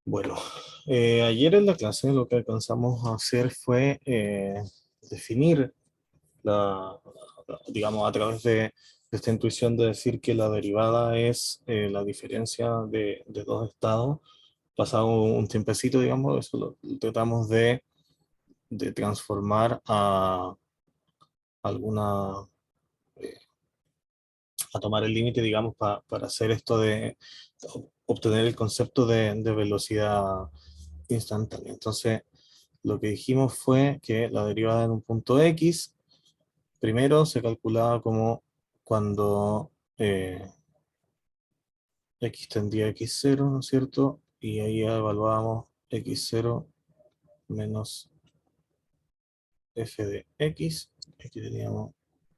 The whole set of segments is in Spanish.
Bueno, ayer en la clase lo que alcanzamos a hacer fue definir digamos, a través de esta intuición de decir que la derivada es la diferencia de dos estados, pasado un tiempecito, digamos, eso lo tratamos de transformar a alguna, eh, a tomar el límite, digamos, para hacer esto de obtener el concepto de velocidad instantánea. Entonces, lo que dijimos fue que la derivada en un punto X, primero se calculaba como cuando X tendía a X0, ¿no es cierto? Y ahí evaluábamos X0 menos f de X. Aquí teníamos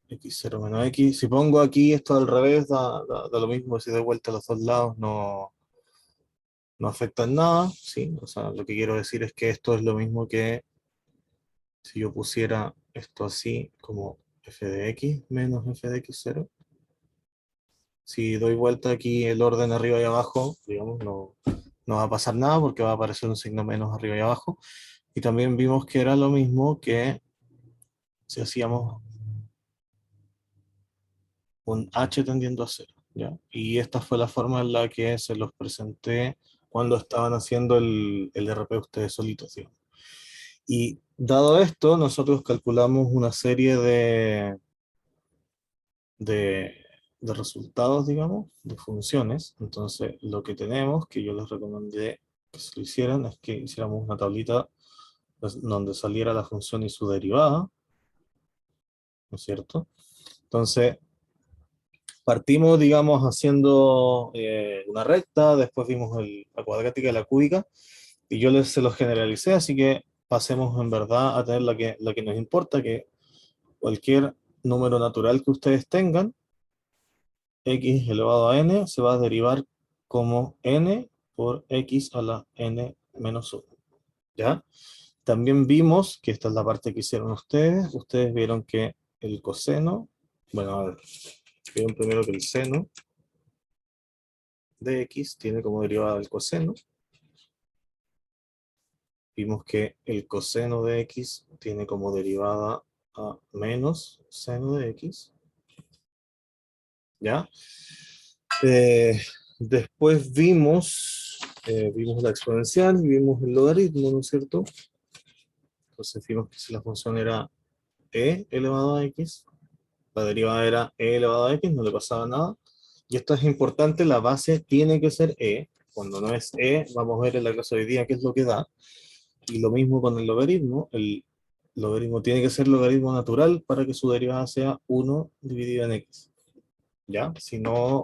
X0 menos X. Si pongo aquí esto al revés, da lo mismo. Si doy vuelta a los dos lados, no afecta en nada, ¿sí? O sea, lo que quiero decir es que esto es lo mismo que si yo pusiera esto así como f de x menos f de x0. Si doy vuelta aquí el orden arriba y abajo, digamos, no va a pasar nada porque va a aparecer un signo menos arriba y abajo. Y también vimos que era lo mismo que si hacíamos un h tendiendo a cero, ¿ya? Y esta fue la forma en la que se los presenté cuando estaban haciendo el RP ustedes solitos, digamos. Y dado esto, nosotros calculamos una serie de, de resultados, digamos, de funciones. Entonces, lo que tenemos, que yo les recomendé que se lo hicieran, es que hiciéramos una tablita donde saliera la función y su derivada, ¿no es cierto? Entonces, partimos, digamos, haciendo una recta, después vimos la cuadrática y la cúbica, y yo se los generalicé, así que pasemos en verdad a tener la que nos importa, que cualquier número natural que ustedes tengan, x elevado a n, se va a derivar como n por x a la n menos 1, ¿ya? También vimos, que esta es la parte que hicieron ustedes vieron que el coseno, bueno, a ver, vieron primero que el seno de x tiene como derivada el coseno. Vimos que el coseno de x tiene como derivada a menos seno de x, ¿ya? Eh, Después vimos la exponencial, vimos el logaritmo, ¿no es cierto? Entonces vimos que si la función era e elevado a x, la derivada era e elevado a x, no le pasaba nada. Y esto es importante, la base tiene que ser e. Cuando no es e, vamos a ver en la clase de hoy día qué es lo que da. Y lo mismo con el logaritmo tiene que ser logaritmo natural para que su derivada sea 1 dividido en x. ¿Ya? Si no,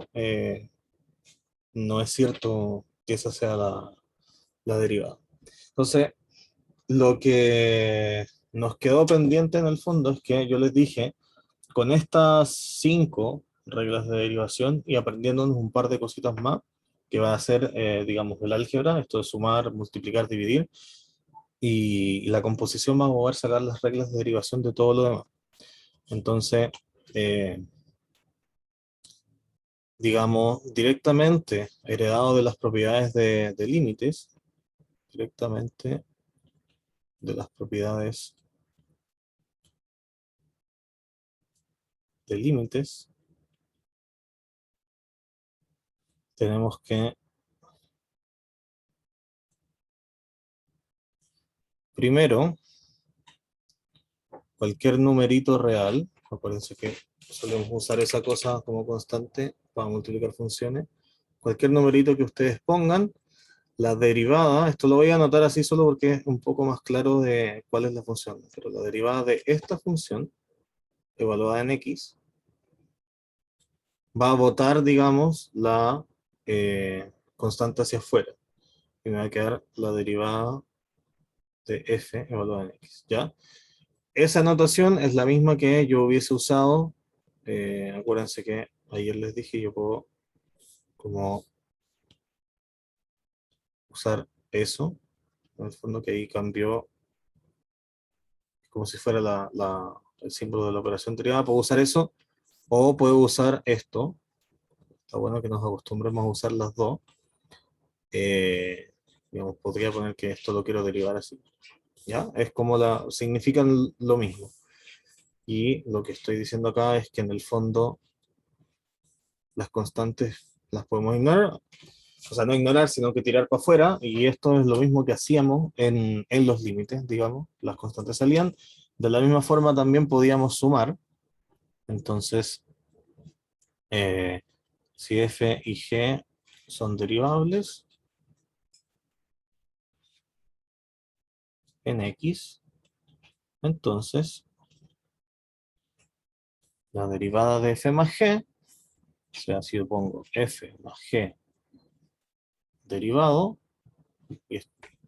no es cierto que esa sea la derivada. Entonces, lo que nos quedó pendiente en el fondo es que yo les dije, con estas 5 reglas de derivación y aprendiéndonos un par de cositas más, que va a ser, digamos, el álgebra, esto de sumar, multiplicar, dividir, y la composición va a poder sacar las reglas de derivación de todo lo demás. Entonces, eh, digamos, directamente heredado de las propiedades de límites, directamente de las propiedades de límites, tenemos que, primero, cualquier numerito real, acuérdense que solemos usar esa cosa como constante para multiplicar funciones, cualquier numerito que ustedes pongan, la derivada, esto lo voy a anotar así solo porque es un poco más claro de cuál es la función, pero la derivada de esta función, evaluada en x, va a botar, digamos, la constante hacia afuera, y me va a quedar la derivada de f evaluada en x, ¿ya? Esa notación es la misma que yo hubiese usado, acuérdense que ayer les dije, yo puedo como usar eso, en el fondo que ahí cambió, como si fuera el símbolo de la operación derivada, puedo usar eso, o puedo usar esto, está bueno que nos acostumbremos a usar las dos, Digamos, podría poner que esto lo quiero derivar así. ¿Ya? Es como significan lo mismo. Y lo que estoy diciendo acá es que en el fondo las constantes las podemos ignorar, o sea, no ignorar, sino que tirar para afuera, y esto es lo mismo que hacíamos en los límites, digamos, las constantes salían. De la misma forma también podíamos sumar, entonces, eh, si f y g son derivables en x, entonces la derivada de f más g, o sea, si yo pongo f más g derivado, y,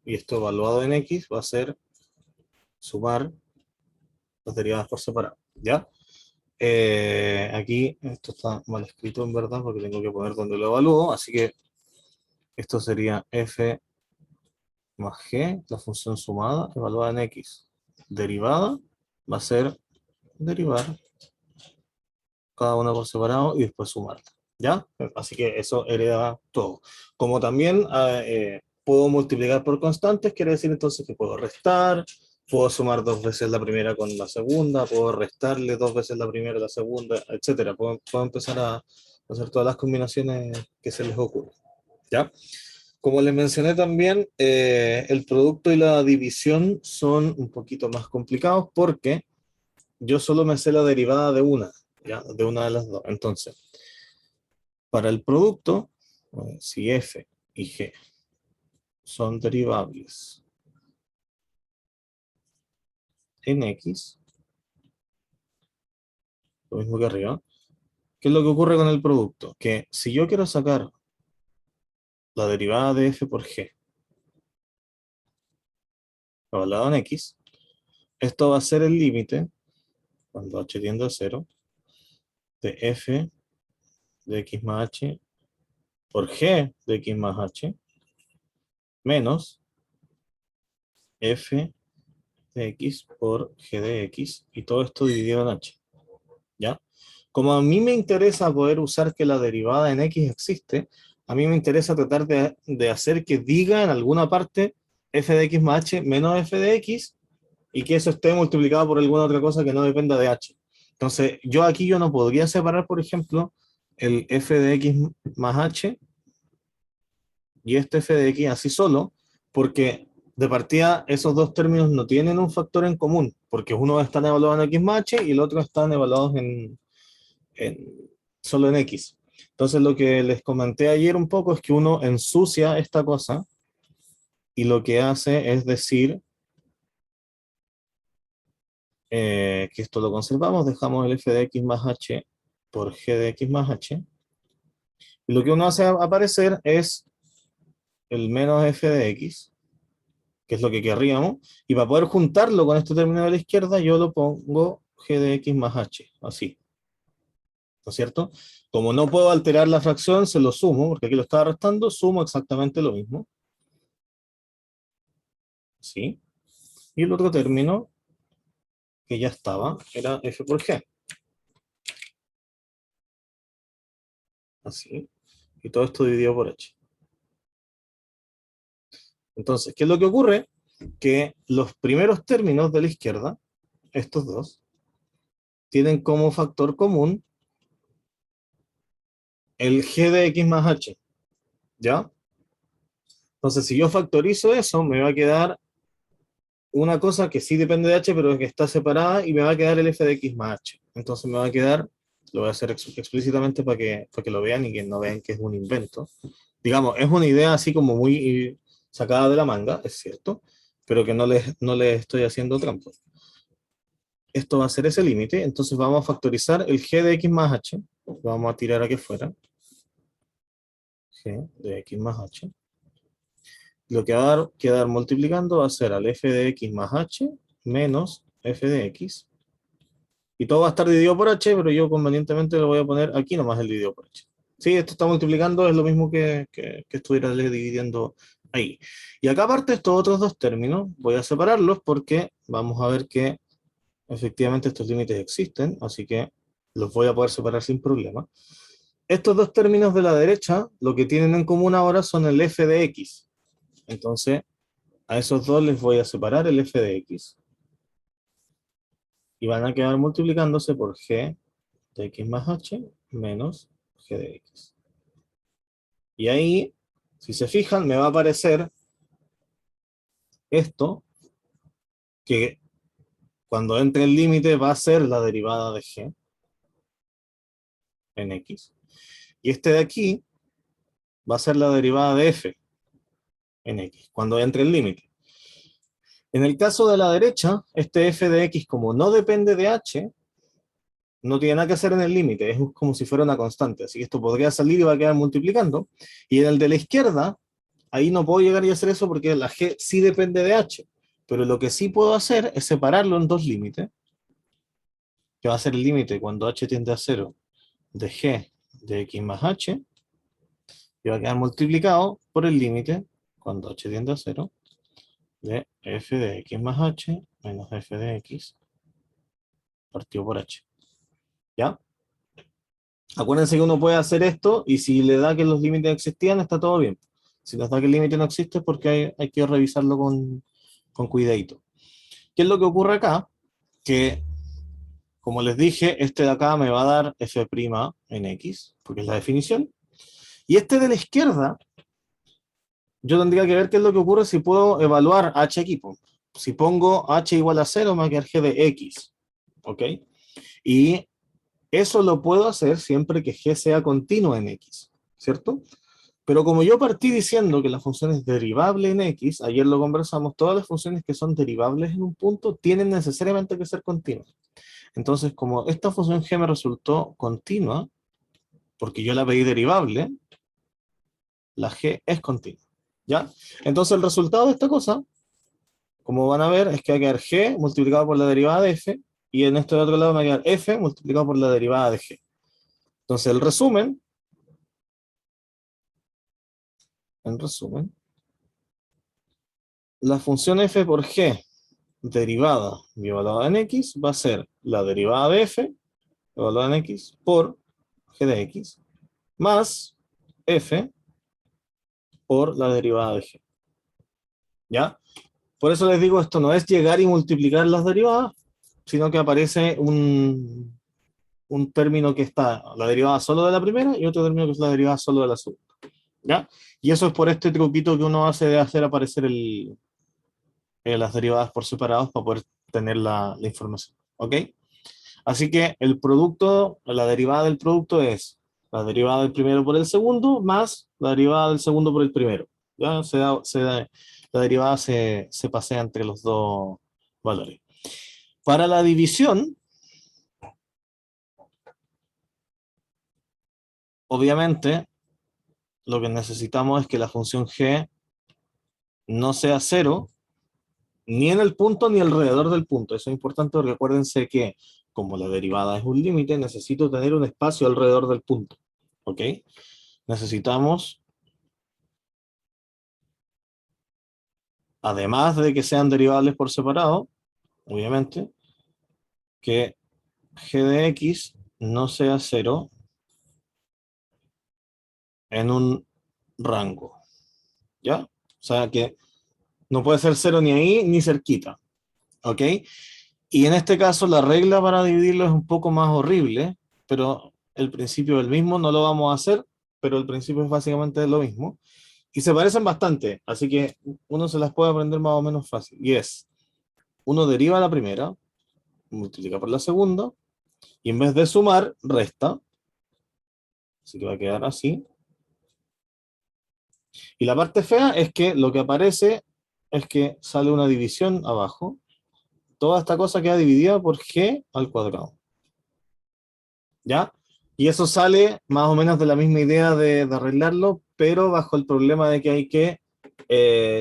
y esto evaluado en x, va a ser sumar las derivadas por separado, ¿ya? Aquí esto está mal escrito en verdad, porque tengo que poner donde lo evalúo, así que esto sería f más g, la función sumada, evaluada en x. Derivada va a ser derivar cada una por separado y después sumarla, ¿ya? Así que eso hereda todo. Como también puedo multiplicar por constantes, quiere decir entonces que puedo restar, puedo sumar dos veces la primera con la segunda, puedo restarle dos veces la primera a la segunda, etcétera. Puedo empezar a hacer todas las combinaciones que se les ocurra, ¿ya? Como les mencioné también, el producto y la división son un poquito más complicados porque yo solo me sé la derivada de una, ¿ya? De una de las dos. Entonces, para el producto, si f y g son derivables en x, lo mismo que arriba, ¿qué es lo que ocurre con el producto? Que si yo quiero sacar la derivada de f por g evaluado en x, esto va a ser el límite, cuando h tiende a 0, de f de x más h por g de x más h menos f de x por g de x, y todo esto dividido en h, ¿ya? Como a mí me interesa poder usar que la derivada en x existe, a mí me interesa tratar de hacer que diga en alguna parte f de x más h menos f de x, y que eso esté multiplicado por alguna otra cosa que no dependa de h. Entonces, yo no podría separar, por ejemplo, el f de x más h y este f de x así solo, porque de partida esos dos términos no tienen un factor en común, porque uno está evaluado en x más h y el otro están evaluados solo en x. Entonces lo que les comenté ayer un poco es que uno ensucia esta cosa y lo que hace es decir que esto lo conservamos, dejamos el f de x más h por g de x más h, y lo que uno hace aparecer es el menos f de x, que es lo que querríamos, y para poder juntarlo con este término de la izquierda, yo lo pongo g de x más h, así, ¿no es cierto? Como no puedo alterar la fracción, se lo sumo, porque aquí lo estaba restando, sumo exactamente lo mismo, ¿sí? Y el otro término, que ya estaba, era f por g, así, y todo esto dividido por h. Entonces, ¿qué es lo que ocurre? Que los primeros términos de la izquierda, estos dos, tienen como factor común el g de x más h, ¿ya? Entonces, si yo factorizo eso, me va a quedar una cosa que sí depende de h, pero que está separada, y me va a quedar el f de x más h. Entonces me va a quedar, lo voy a hacer explícitamente para que lo vean y que no vean que es un invento. Digamos, es una idea así como muy sacada de la manga, es cierto, pero que no les estoy haciendo trampa. Esto va a ser ese límite, entonces vamos a factorizar el g de x más h, lo vamos a tirar aquí afuera, g de x más h. Lo que va a quedar multiplicando va a ser al f de x más h menos f de x. Y todo va a estar dividido por h, pero yo convenientemente lo voy a poner aquí nomás el dividido por h. Sí, esto está multiplicando, es lo mismo que estuviera dividiendo ahí. Y acá aparte estos otros dos términos, voy a separarlos porque vamos a ver que efectivamente estos límites existen, así que los voy a poder separar sin problema. Estos dos términos de la derecha, lo que tienen en común ahora son el f de x. Entonces, a esos dos les voy a separar el f de x. Y van a quedar multiplicándose por g de x más h menos g de x. Y ahí, si se fijan, me va a aparecer esto, que cuando entre el límite va a ser la derivada de g en x. Y este de aquí va a ser la derivada de f en x, cuando entre el límite. En el caso de la derecha, este f de x, como no depende de h, no tiene nada que hacer en el límite, es como si fuera una constante, así que esto podría salir y va a quedar multiplicando. Y en el de la izquierda, ahí no puedo llegar y hacer eso porque la g sí depende de h, pero lo que sí puedo hacer es separarlo en dos límites, que va a ser el límite cuando h tiende a 0 de g de x más h, y va a quedar multiplicado por el límite cuando h tiende a 0 de f de x más h menos f de x partido por h. ¿Ya? Acuérdense que uno puede hacer esto y si le da que los límites existían, está todo bien. Si nos da que el límite no existe es porque hay que revisarlo con cuidadito. ¿Qué es lo que ocurre acá? Que, como les dije, este de acá me va a dar f' en x, porque es la definición. Y este de la izquierda, yo tendría que ver qué es lo que ocurre si puedo evaluar h aquí. Si pongo h igual a 0, me va a quedar g de x. ¿Ok? Y eso lo puedo hacer siempre que g sea continua en x, ¿cierto? Pero como yo partí diciendo que la función es derivable en x, ayer lo conversamos, todas las funciones que son derivables en un punto tienen necesariamente que ser continuas. Entonces, como esta función g me resultó continua, porque yo la pedí derivable, la g es continua. ¿Ya? Entonces el resultado de esta cosa, como van a ver, es que va a quedar g multiplicado por la derivada de f, y en este otro lado me va a quedar f multiplicado por la derivada de g. Entonces el resumen, en resumen, la función f por g derivada y evaluada en x va a ser la derivada de f evaluada en x por g de x más f por la derivada de g. ¿Ya? Por eso les digo, esto no es llegar y multiplicar las derivadas, sino que aparece un término que está la derivada solo de la primera y otro término que es la derivada solo de la segunda. ¿Ya? Y eso es por este truquito que uno hace de hacer aparecer las derivadas por separados para poder tener la información. ¿Ok? Así que el producto, la derivada del producto es la derivada del primero por el segundo más la derivada del segundo por el primero. ¿Ya? La derivada se pasea entre los dos valores. Para la división, obviamente, lo que necesitamos es que la función g no sea cero, ni en el punto ni alrededor del punto. Eso es importante porque acuérdense que como la derivada es un límite, necesito tener un espacio alrededor del punto. ¿Ok? Necesitamos, además de que sean derivables por separado, obviamente, que g de x no sea cero en un rango. ¿Ya? O sea que no puede ser cero ni ahí ni cerquita. ¿Ok? Y en este caso la regla para dividirlo es un poco más horrible, pero el principio es el mismo, no lo vamos a hacer, pero el principio es básicamente lo mismo. Y se parecen bastante, así que uno se las puede aprender más o menos fácil. Y es, uno deriva la primera, multiplica por la segunda, y en vez de sumar, resta. Así que va a quedar así. Y la parte fea es que lo que aparece es que sale una división abajo. Toda esta cosa queda dividida por g al cuadrado. ¿Ya? Y eso sale más o menos de la misma idea de arreglarlo, pero bajo el problema de que hay que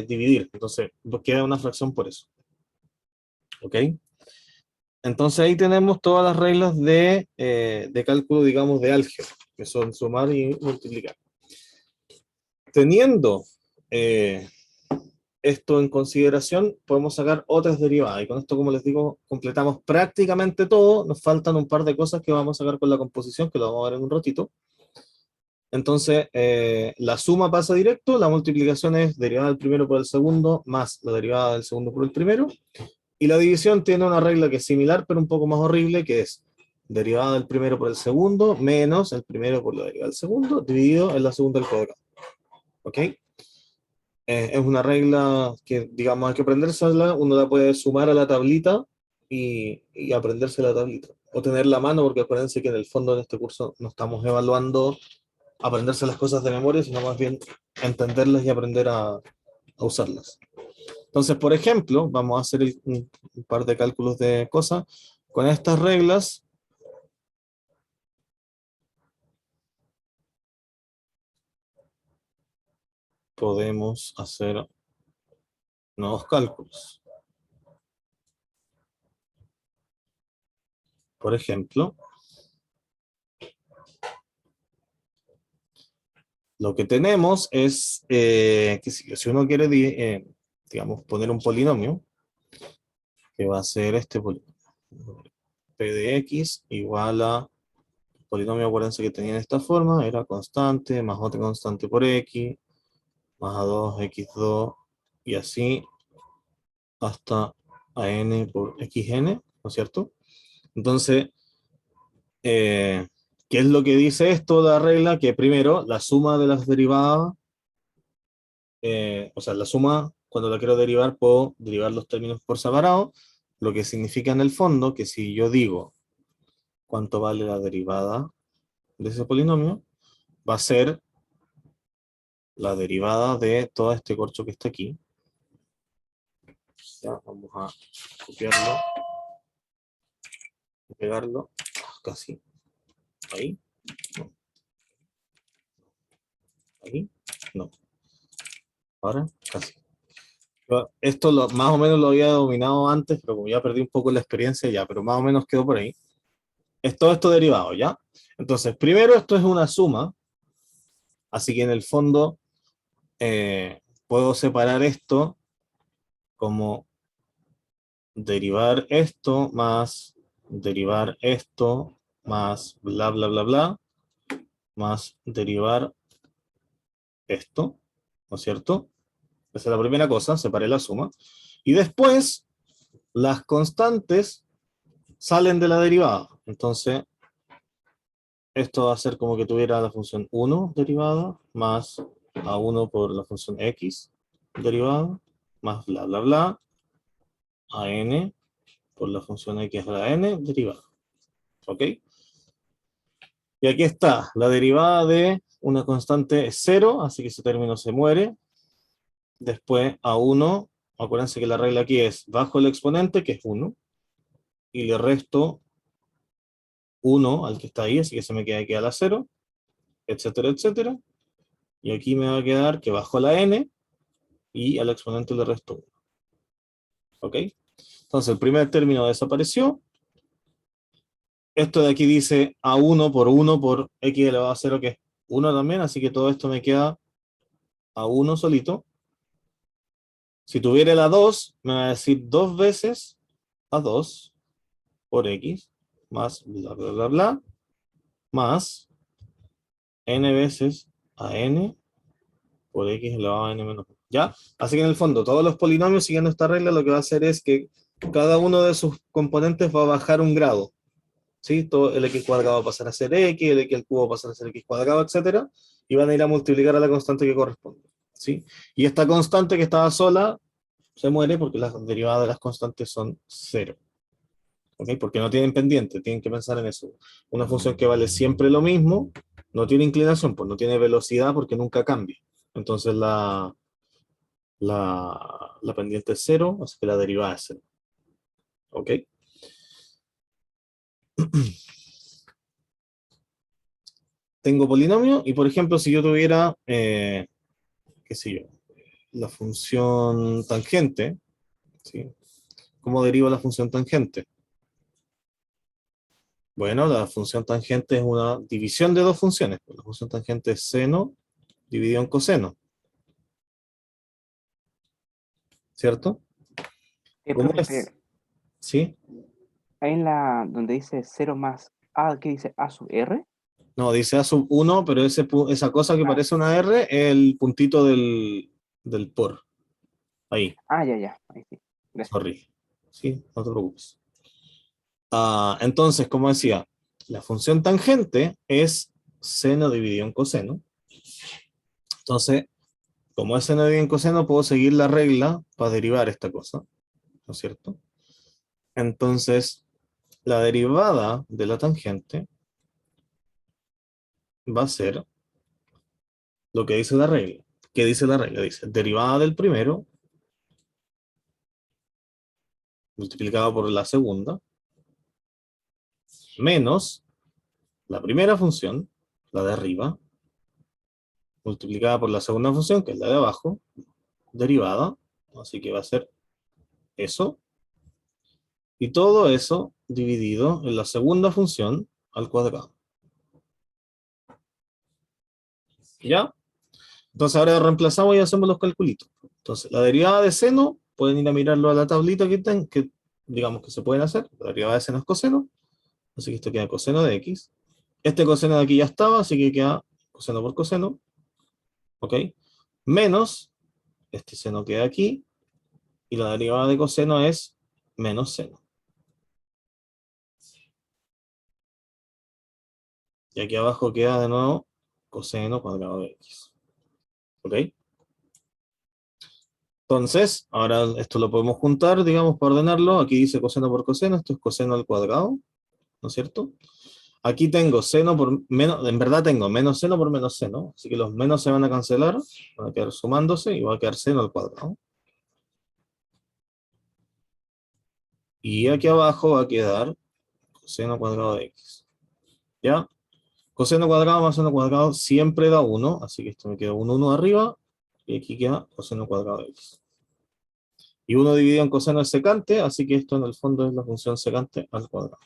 dividir. Entonces, queda una fracción por eso. ¿Ok? Entonces ahí tenemos todas las reglas de cálculo, digamos, de álgebra, que son sumar y multiplicar. Teniendo esto en consideración, podemos sacar otras derivadas. Y con esto, como les digo, completamos prácticamente todo. Nos faltan un par de cosas que vamos a sacar con la composición, que lo vamos a ver en un ratito. Entonces, la suma pasa directo, la multiplicación es derivada del primero por el segundo más la derivada del segundo por el primero, y la división tiene una regla que es similar, pero un poco más horrible, que es derivada del primero por el segundo menos el primero por la derivada del segundo, dividido en la segunda al cuadrado. ¿Ok? Es una regla que, digamos, hay que aprendérsela, uno la puede sumar a la tablita y aprenderse la tablita. O tenerla a mano, porque acuérdense que en el fondo de este curso no estamos evaluando aprenderse las cosas de memoria, sino más bien entenderlas y aprender a usarlas. Entonces, por ejemplo, vamos a hacer un par de cálculos de cosas. Con estas reglas, podemos hacer nuevos cálculos. Por ejemplo, lo que tenemos es que si uno quiere, digamos, poner un polinomio, que va a ser este polinomio, p de x igual a, polinomio, acuérdense que tenía esta forma, era constante, más otra constante por x, más a 2, x2, y así hasta a n por xn, ¿no es cierto? Entonces, ¿qué es lo que dice esto? La regla que primero, la suma de las derivadas, o sea, la suma, cuando la quiero derivar, puedo derivar los términos por separado, lo que significa en el fondo que si yo digo cuánto vale la derivada de ese polinomio, va a ser la derivada de todo este corcho que está aquí. Ya, vamos a copiarlo y pegarlo, casi, ahí, no, ahí, no, ahora, casi. Esto más o menos lo había dominado antes, pero como ya perdí un poco la experiencia ya, pero más o menos quedó por ahí. Es todo esto derivado, ¿ya? Entonces, primero esto es una suma, así que en el fondo puedo separar esto como derivar esto más derivar esto más bla, bla, bla, bla, más derivar esto, ¿no es cierto? Esa es la primera cosa, separé la suma. Y después, las constantes salen de la derivada. Entonces, esto va a ser como que tuviera la función 1 derivada, más a1 por la función x derivada, más bla, bla, bla, a n por la función x a la n derivada. ¿Ok? Y aquí está, la derivada de una constante es 0, así que ese término se muere. Después a1, acuérdense que la regla aquí es bajo el exponente, que es 1, y le resto 1 al que está ahí, así que se me queda aquí a la 0, etcétera, etcétera. Y aquí me va a quedar que bajo la n y al exponente le resto 1. ¿Ok? Entonces el primer término desapareció. Esto de aquí dice a1 por x elevado a 0, que es 1 también, así que todo esto me queda a1 solito. Si tuviera la 2, me va a decir 2 veces a2 por x, más bla, bla, bla, bla, más n veces a n por x elevado a n menos 1. ¿Ya? Así que en el fondo, todos los polinomios siguiendo esta regla lo que va a hacer es que cada uno de sus componentes va a bajar un grado. ¿Sí? Todo el x cuadrado va a pasar a ser x, el x al cubo va a pasar a ser x cuadrado, etcétera, y van a ir a multiplicar a la constante que corresponde. ¿Sí? Y esta constante que estaba sola se muere porque las derivadas de las constantes son 0. ¿Ok? Porque no tienen pendiente, tienen que pensar en eso. Una función que vale siempre lo mismo, no tiene inclinación, pues no tiene velocidad porque nunca cambia. Entonces la pendiente es 0, así que la derivada es 0. ¿Ok? Tengo polinomio y, por ejemplo, si yo tuviera, qué sé yo, la función tangente, ¿sí? ¿Cómo derivo la función tangente? Bueno, la función tangente es una división de dos funciones. La función tangente es seno dividido en coseno, ¿cierto? ¿Cómo Profe, es? ¿Sí? ahí en la donde dice cero más A, ¿qué dice A sub R? No, dice A sub 1, pero esa cosa que parece una R es el puntito del por. Ahí, Ya, ya. Ahí sí. Gracias. sorry. Sí, no te preocupes. Entonces, como decía, la función tangente es seno dividido en coseno. Entonces, como es seno dividido en coseno, puedo seguir la regla para derivar esta cosa, ¿no es cierto? Entonces, la derivada de la tangente va a ser lo que dice la regla. ¿Qué dice la regla? Dice derivada del primero multiplicado por la segunda menos la primera función, la de arriba, multiplicada por la segunda función, que es la de abajo, derivada. Así que va a ser eso. Y todo eso dividido en la segunda función al cuadrado. ¿Ya? Entonces ahora reemplazamos y hacemos los calculitos. Entonces, la derivada de seno, pueden ir a mirarlo a la tablita que digamos que se pueden hacer. La derivada de seno es coseno, así que esto queda coseno de x. Este coseno de aquí ya estaba, así que queda coseno por coseno. ¿Ok? Menos, este seno queda aquí, y la derivada de coseno es menos seno. Y aquí abajo queda de nuevo coseno cuadrado de x. ¿Ok? Entonces, ahora esto lo podemos juntar, digamos, para ordenarlo. Aquí dice coseno por coseno, esto es coseno al cuadrado, ¿no es cierto? Aquí tengo seno por menos, en verdad tengo menos seno por menos seno, así que los menos se van a cancelar, van a quedar sumándose y va a quedar seno al cuadrado. Y aquí abajo va a quedar coseno cuadrado de x. ¿Ya? Coseno cuadrado más seno cuadrado siempre da 1, así que esto me queda un 1 arriba, y aquí queda coseno cuadrado de x. Y 1 dividido en coseno es secante, así que esto en el fondo es la función secante al cuadrado.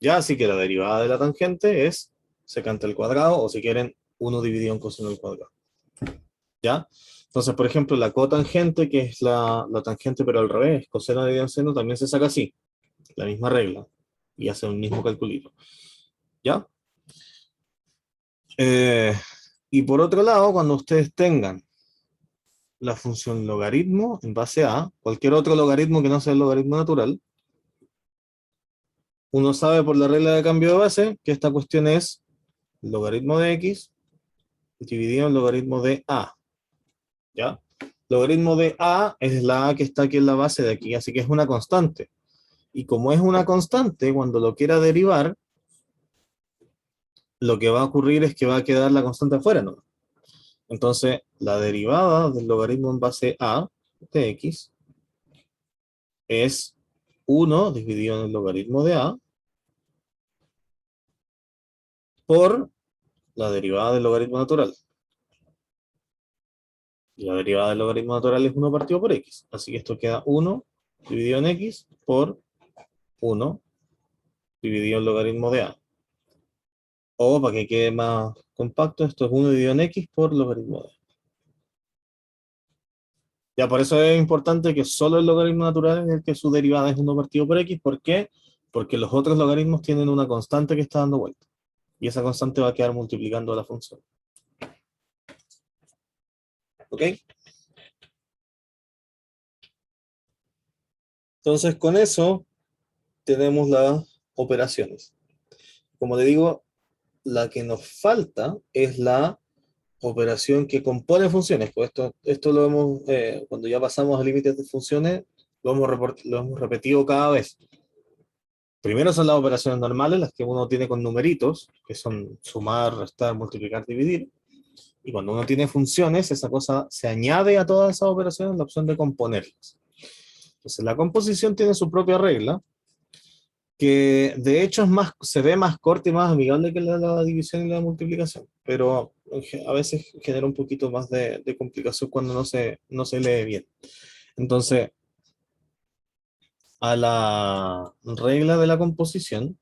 Ya, así que la derivada de la tangente es secante al cuadrado, o si quieren, 1 dividido en coseno al cuadrado. ¿Ya? Entonces, por ejemplo, la cotangente, que es la tangente pero al revés, coseno dividido en seno, también se saca así, la misma regla, y hace el mismo calculito. ¿Ya? Eh, y por otro lado, cuando ustedes tengan la función logaritmo en base a cualquier otro logaritmo que no sea el logaritmo natural, uno sabe por la regla de cambio de base que esta cuestión es logaritmo de x dividido en logaritmo de a. ¿Ya? Logaritmo de a es la a que está aquí en la base de aquí, así que es una constante. Y como es una constante, cuando lo quiera derivar, lo que va a ocurrir es que va a quedar la constante afuera, ¿no? Entonces, la derivada del logaritmo en base a de x es 1 dividido en el logaritmo de a por la derivada del logaritmo natural. Y la derivada del logaritmo natural es 1 partido por x. Así que esto queda 1 dividido en x por 1 dividido en logaritmo de a. O para que quede más compacto, esto es 1 dividido en x por logaritmo de a. Ya por eso es importante que solo el logaritmo natural es el que su derivada es 1 partido por x. ¿Por qué? Porque los otros logaritmos tienen una constante que está dando vuelta. Y esa constante va a quedar multiplicando la función. ¿Ok? Entonces con eso tenemos las operaciones. Como le digo, la que nos falta es la operación que compone funciones. Pues esto lo hemos, cuando ya pasamos a límites de funciones, lo hemos repetido cada vez. Primero son las operaciones normales, las que uno tiene con numeritos, que son sumar, restar, multiplicar, dividir. Y cuando uno tiene funciones, esa cosa se añade a todas esas operaciones la opción de componerlas. Entonces la composición tiene su propia regla, que de hecho es más, se ve más corta y más amigable que la división y la multiplicación, pero a veces genera un poquito más de complicación cuando no se lee bien. Entonces, a la regla de la composición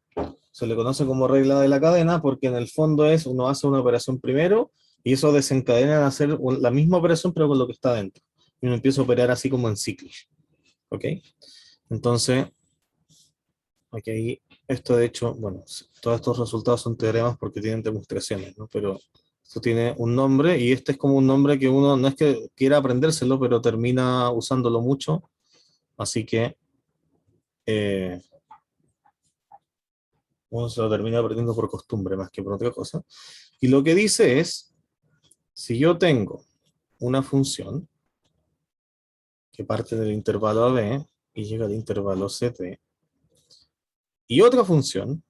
se le conoce como regla de la cadena porque en el fondo es uno hace una operación primero y eso desencadena en hacer la misma operación pero con lo que está dentro. Y uno empieza a operar así como en ciclos. ¿Ok? Entonces, aquí Esto de hecho, bueno, todos estos resultados son teoremas porque tienen demostraciones, ¿no? Pero esto tiene un nombre y este es como un nombre que uno no es que quiera aprendérselo, pero termina usándolo mucho. Así que eh, uno se lo termina aprendiendo por costumbre más que por otra cosa. Y lo que dice es, si yo tengo una función que parte del intervalo AB y llega al intervalo CD, y otra función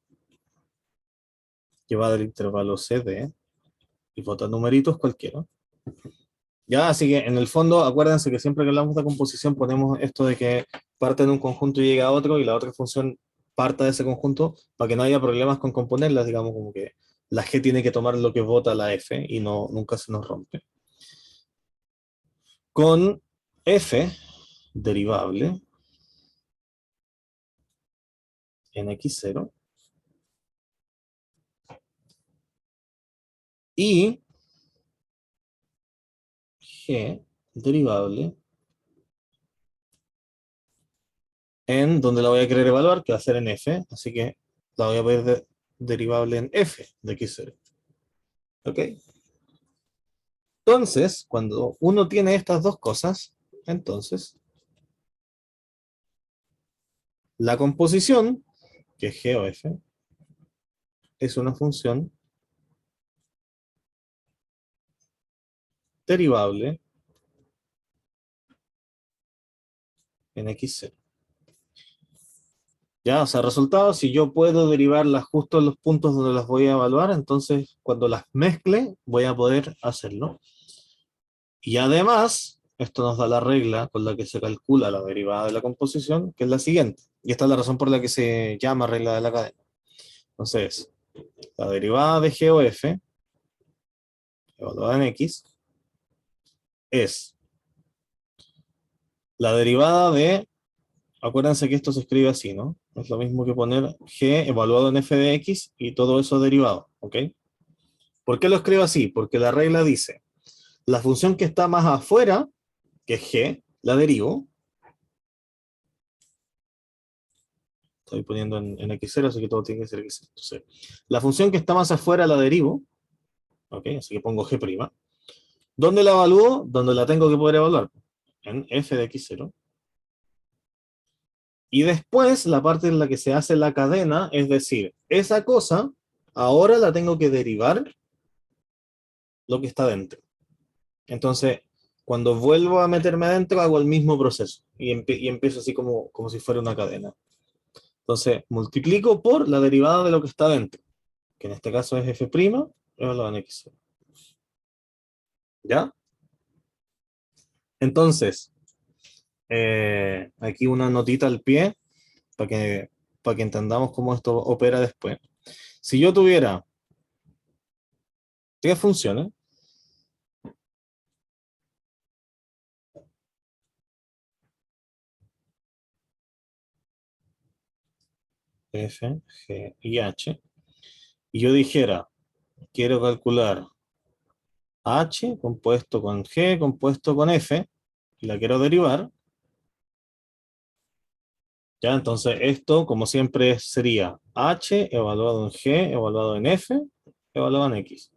que va del intervalo CD y bota numeritos cualquiera. Ya, así que en el fondo, acuérdense que siempre que hablamos de composición ponemos esto de que parte de un conjunto y llega a otro y la otra función parta de ese conjunto para que no haya problemas con componerlas, digamos como que la G tiene que tomar lo que vota la F y no, nunca se nos rompe. Con F derivable en X0 y G derivable en donde la voy a querer evaluar, que va a ser en F, así que la voy a poner derivable en F de X0. ¿Ok? Entonces, cuando uno tiene estas dos cosas, entonces la composición, que es G o F, es una función derivable en X0. Ya, o sea, resultados, si yo puedo derivarlas justo en los puntos donde las voy a evaluar, entonces cuando las mezcle voy a poder hacerlo. Y además, esto nos da la regla con la que se calcula la derivada de la composición, que es la siguiente. Y esta es la razón por la que se llama regla de la cadena. Entonces, la derivada de G o F, evaluada en X, es la derivada de, acuérdense que esto se escribe así, ¿no? Es lo mismo que poner G evaluado en F de X y todo eso derivado, ¿ok? ¿Por qué lo escribo así? Porque la regla dice, la función que está más afuera, que es G, la derivo. Estoy poniendo en X0, así que todo tiene que ser X0. Entonces, la función que está más afuera la derivo, ¿ok? Así que pongo G'. ¿Dónde la evalúo? Donde la tengo que poder evaluar, en F de X0. Y después, la parte en la que se hace la cadena, es decir, esa cosa, ahora la tengo que derivar lo que está dentro. Entonces, cuando vuelvo a meterme adentro, hago el mismo proceso y empiezo así como si fuera una cadena. Entonces, multiplico por la derivada de lo que está dentro, que en este caso es F', evaluado en X. ¿Ya? Entonces, aquí una notita al pie para que entendamos cómo esto opera después. Si yo tuviera tres funciones, F, G y H, y yo dijera, quiero calcular H compuesto con G compuesto con F, y la quiero derivar, ¿ya? Entonces esto, como siempre, sería H evaluado en G, evaluado en F, evaluado en X,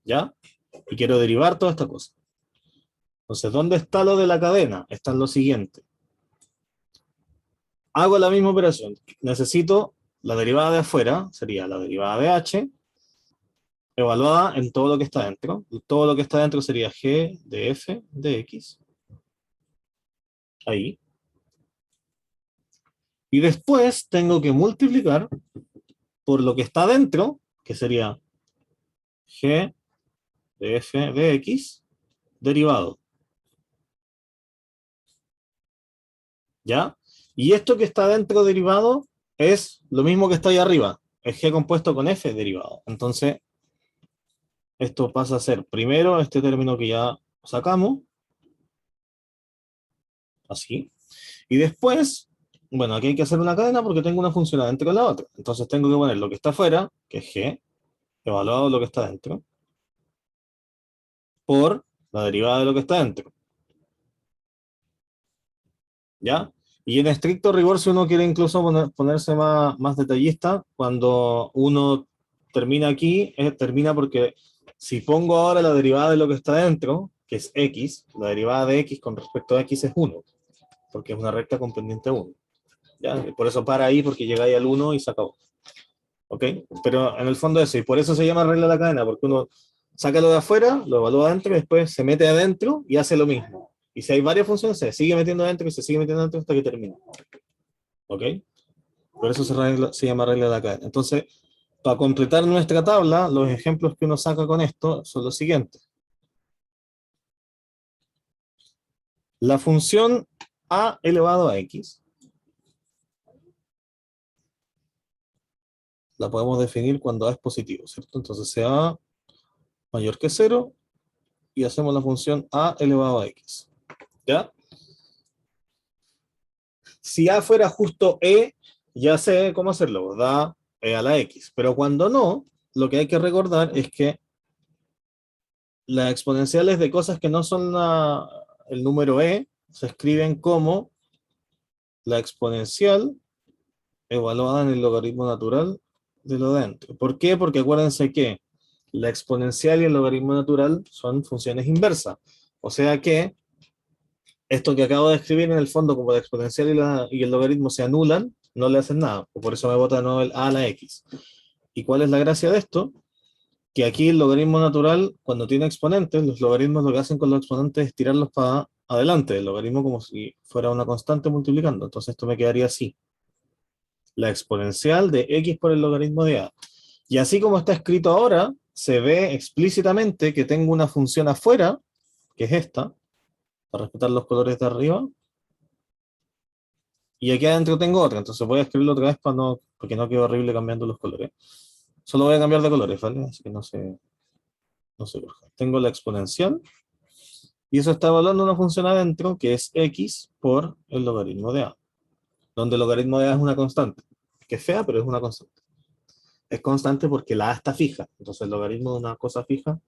¿ya? Y quiero derivar toda esta cosa. Entonces, ¿dónde está lo de la cadena? Está en lo siguiente. Hago la misma operación. Necesito la derivada de afuera, sería la derivada de H, evaluada en todo lo que está dentro. Todo lo que está dentro sería G de F de X. Ahí. Y después tengo que multiplicar por lo que está dentro, que sería G de F de X, derivado. ¿Ya? Y esto que está dentro derivado es lo mismo que está ahí arriba. Es G compuesto con F derivado. Entonces, esto pasa a ser primero este término que ya sacamos, así. Y después, bueno, aquí hay que hacer una cadena porque tengo una función adentro de la otra. Entonces tengo que poner lo que está afuera, que es G, evaluado lo que está dentro, por la derivada de lo que está dentro. ¿Ya? Y en estricto rigor, si uno quiere incluso ponerse más detallista, cuando uno termina aquí, termina porque si pongo ahora la derivada de lo que está dentro, que es x, la derivada de x con respecto a x es 1, porque es una recta con pendiente 1. ¿Ya? Por eso para ahí, porque llega ahí al 1 y se acabó. ¿Ok? Pero en el fondo eso, y por eso se llama regla de la cadena, porque uno saca lo de afuera, lo evalúa adentro, y después se mete adentro y hace lo mismo. Y si hay varias funciones, se sigue metiendo adentro y se sigue metiendo adentro hasta que termine. ¿Ok? Por eso se llama regla de la cadena. Entonces, para completar nuestra tabla, los ejemplos que uno saca con esto son los siguientes. La función a elevado a x la podemos definir cuando a es positivo, ¿cierto? Entonces, sea a mayor que 0 y hacemos la función a elevado a x. ¿Ya? Si a fuera justo e, ya sé cómo hacerlo, da e a la x. Pero cuando no, lo que hay que recordar es que las exponenciales de cosas que no son el número e se escriben como la exponencial evaluada en el logaritmo natural de lo de dentro. ¿Por qué? Porque acuérdense que la exponencial y el logaritmo natural son funciones inversas. O sea que esto que acabo de escribir en el fondo, como la exponencial y el logaritmo se anulan, no le hacen nada. Por eso me bota de nuevo el a a la x. ¿Y cuál es la gracia de esto? Que aquí el logaritmo natural, cuando tiene exponentes, los logaritmos lo que hacen con los exponentes es tirarlos para adelante, el logaritmo como si fuera una constante multiplicando. Entonces esto me quedaría así. La exponencial de x por el logaritmo de a. Y así como está escrito ahora, se ve explícitamente que tengo una función afuera, que es esta, para respetar los colores de arriba, y aquí adentro tengo otra, entonces voy a escribirlo otra vez porque no quede horrible cambiando los colores. Solo voy a cambiar de colores, ¿vale? Así que no se urge. Tengo la exponencial, y eso está evaluando una función adentro que es x por el logaritmo de a, donde el logaritmo de a es una constante, que es fea, pero es una constante. Es constante porque la a está fija, entonces el logaritmo de una cosa fija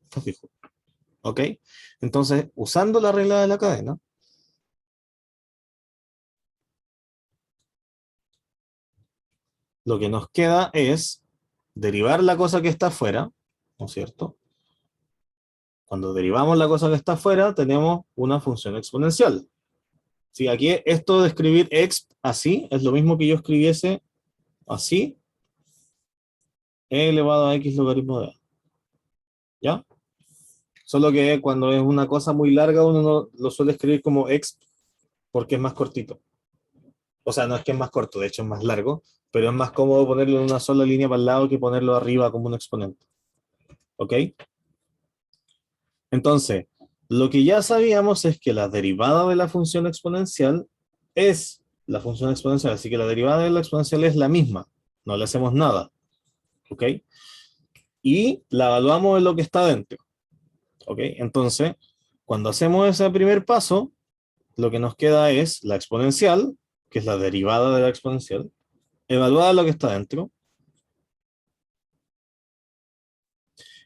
está fijo. ¿Ok? Entonces, usando la regla de la cadena, lo que nos queda es derivar la cosa que está afuera, ¿no es cierto? Cuando derivamos la cosa que está afuera, tenemos una función exponencial. Sí, aquí esto de escribir exp así es lo mismo que yo escribiese así, e elevado a x logaritmo de a. ¿Ya? Solo que cuando es una cosa muy larga, uno no lo suele escribir como exp porque es más cortito. O sea, no es que es más corto, de hecho es más largo, pero es más cómodo ponerlo en una sola línea para el lado que ponerlo arriba como un exponente. ¿Ok? Entonces, lo que ya sabíamos es que la derivada de la función exponencial es la función exponencial, así que la derivada de la exponencial es la misma, no le hacemos nada. ¿Ok? Y la evaluamos en lo que está dentro. ¿Ok? Entonces, cuando hacemos ese primer paso, lo que nos queda es la exponencial, que es la derivada de la exponencial, evaluada lo que está dentro,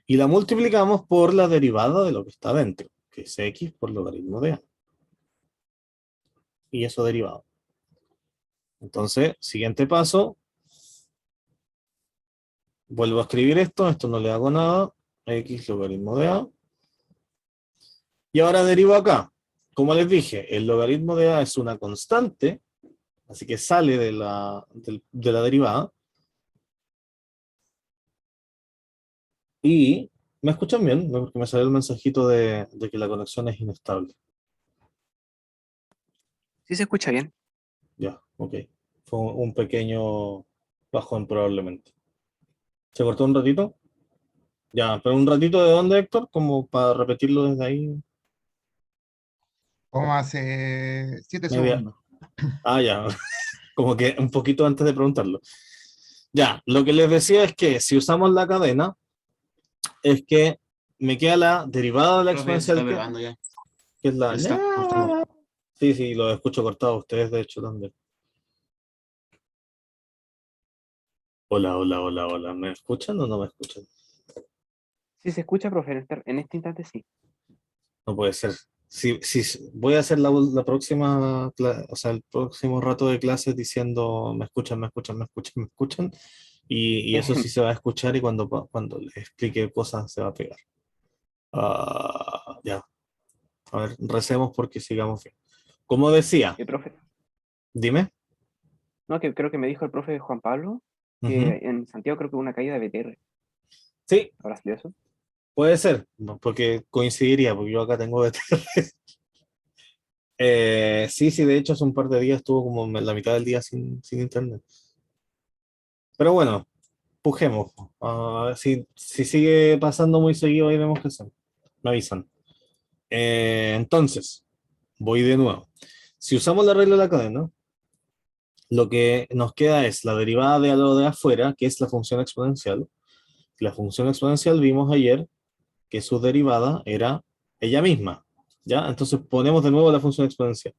y la multiplicamos por la derivada de lo que está dentro, que es x por logaritmo de a. Y eso derivado. Entonces, siguiente paso, vuelvo a escribir esto no le hago nada, x logaritmo de a. Y ahora derivo acá. Como les dije, el logaritmo de a es una constante, así que sale de la derivada. Y, ¿me escuchan bien? Porque me salió el mensajito de que la conexión es inestable. Sí se escucha bien. Ya, ok. Fue un pequeño bajón probablemente. ¿Se cortó un ratito? Ya, pero un ratito de dónde, Héctor, como para repetirlo desde ahí. Como hace 7 Media. segundos. Ah, ya, como que un poquito antes de preguntarlo. Ya, lo que les decía es que si usamos la cadena, es que me queda la derivada de la Profe, ya se está exponencial pegando ya. que es la... Ya se está cortando. Sí, sí, lo escucho cortado, ustedes de hecho también. Hola, hola, hola, hola. ¿Me escuchan o no me escuchan? Sí se escucha, profe, en este instante sí. No puede ser. Voy a hacer la próxima, o sea, el próximo rato de clases diciendo me escuchan, me escuchan, me escuchan, me escuchan, y eso sí se va a escuchar y cuando les explique cosas se va a pegar. Ya, a ver, recemos porque sigamos bien. Como decía, El profe, dime. no, que creo que me dijo el profe Juan Pablo Ujú. que en Santiago creo que hubo una caída de BTR. Sí, ¿Habrá sido eso? puede ser, no, porque coincidiría, porque yo acá tengo BTR. Sí, sí, de hecho hace un par de días estuvo como la mitad del día sin internet. Pero bueno, pujemos. Si sigue pasando muy seguido, ahí vemos que son. Me avisan. Entonces, voy de nuevo. Si usamos la regla de la cadena, lo que nos queda es la derivada de lo de afuera, que es la función exponencial. La función exponencial vimos ayer que su derivada era ella misma. ¿Ya? Entonces ponemos de nuevo la función exponencial.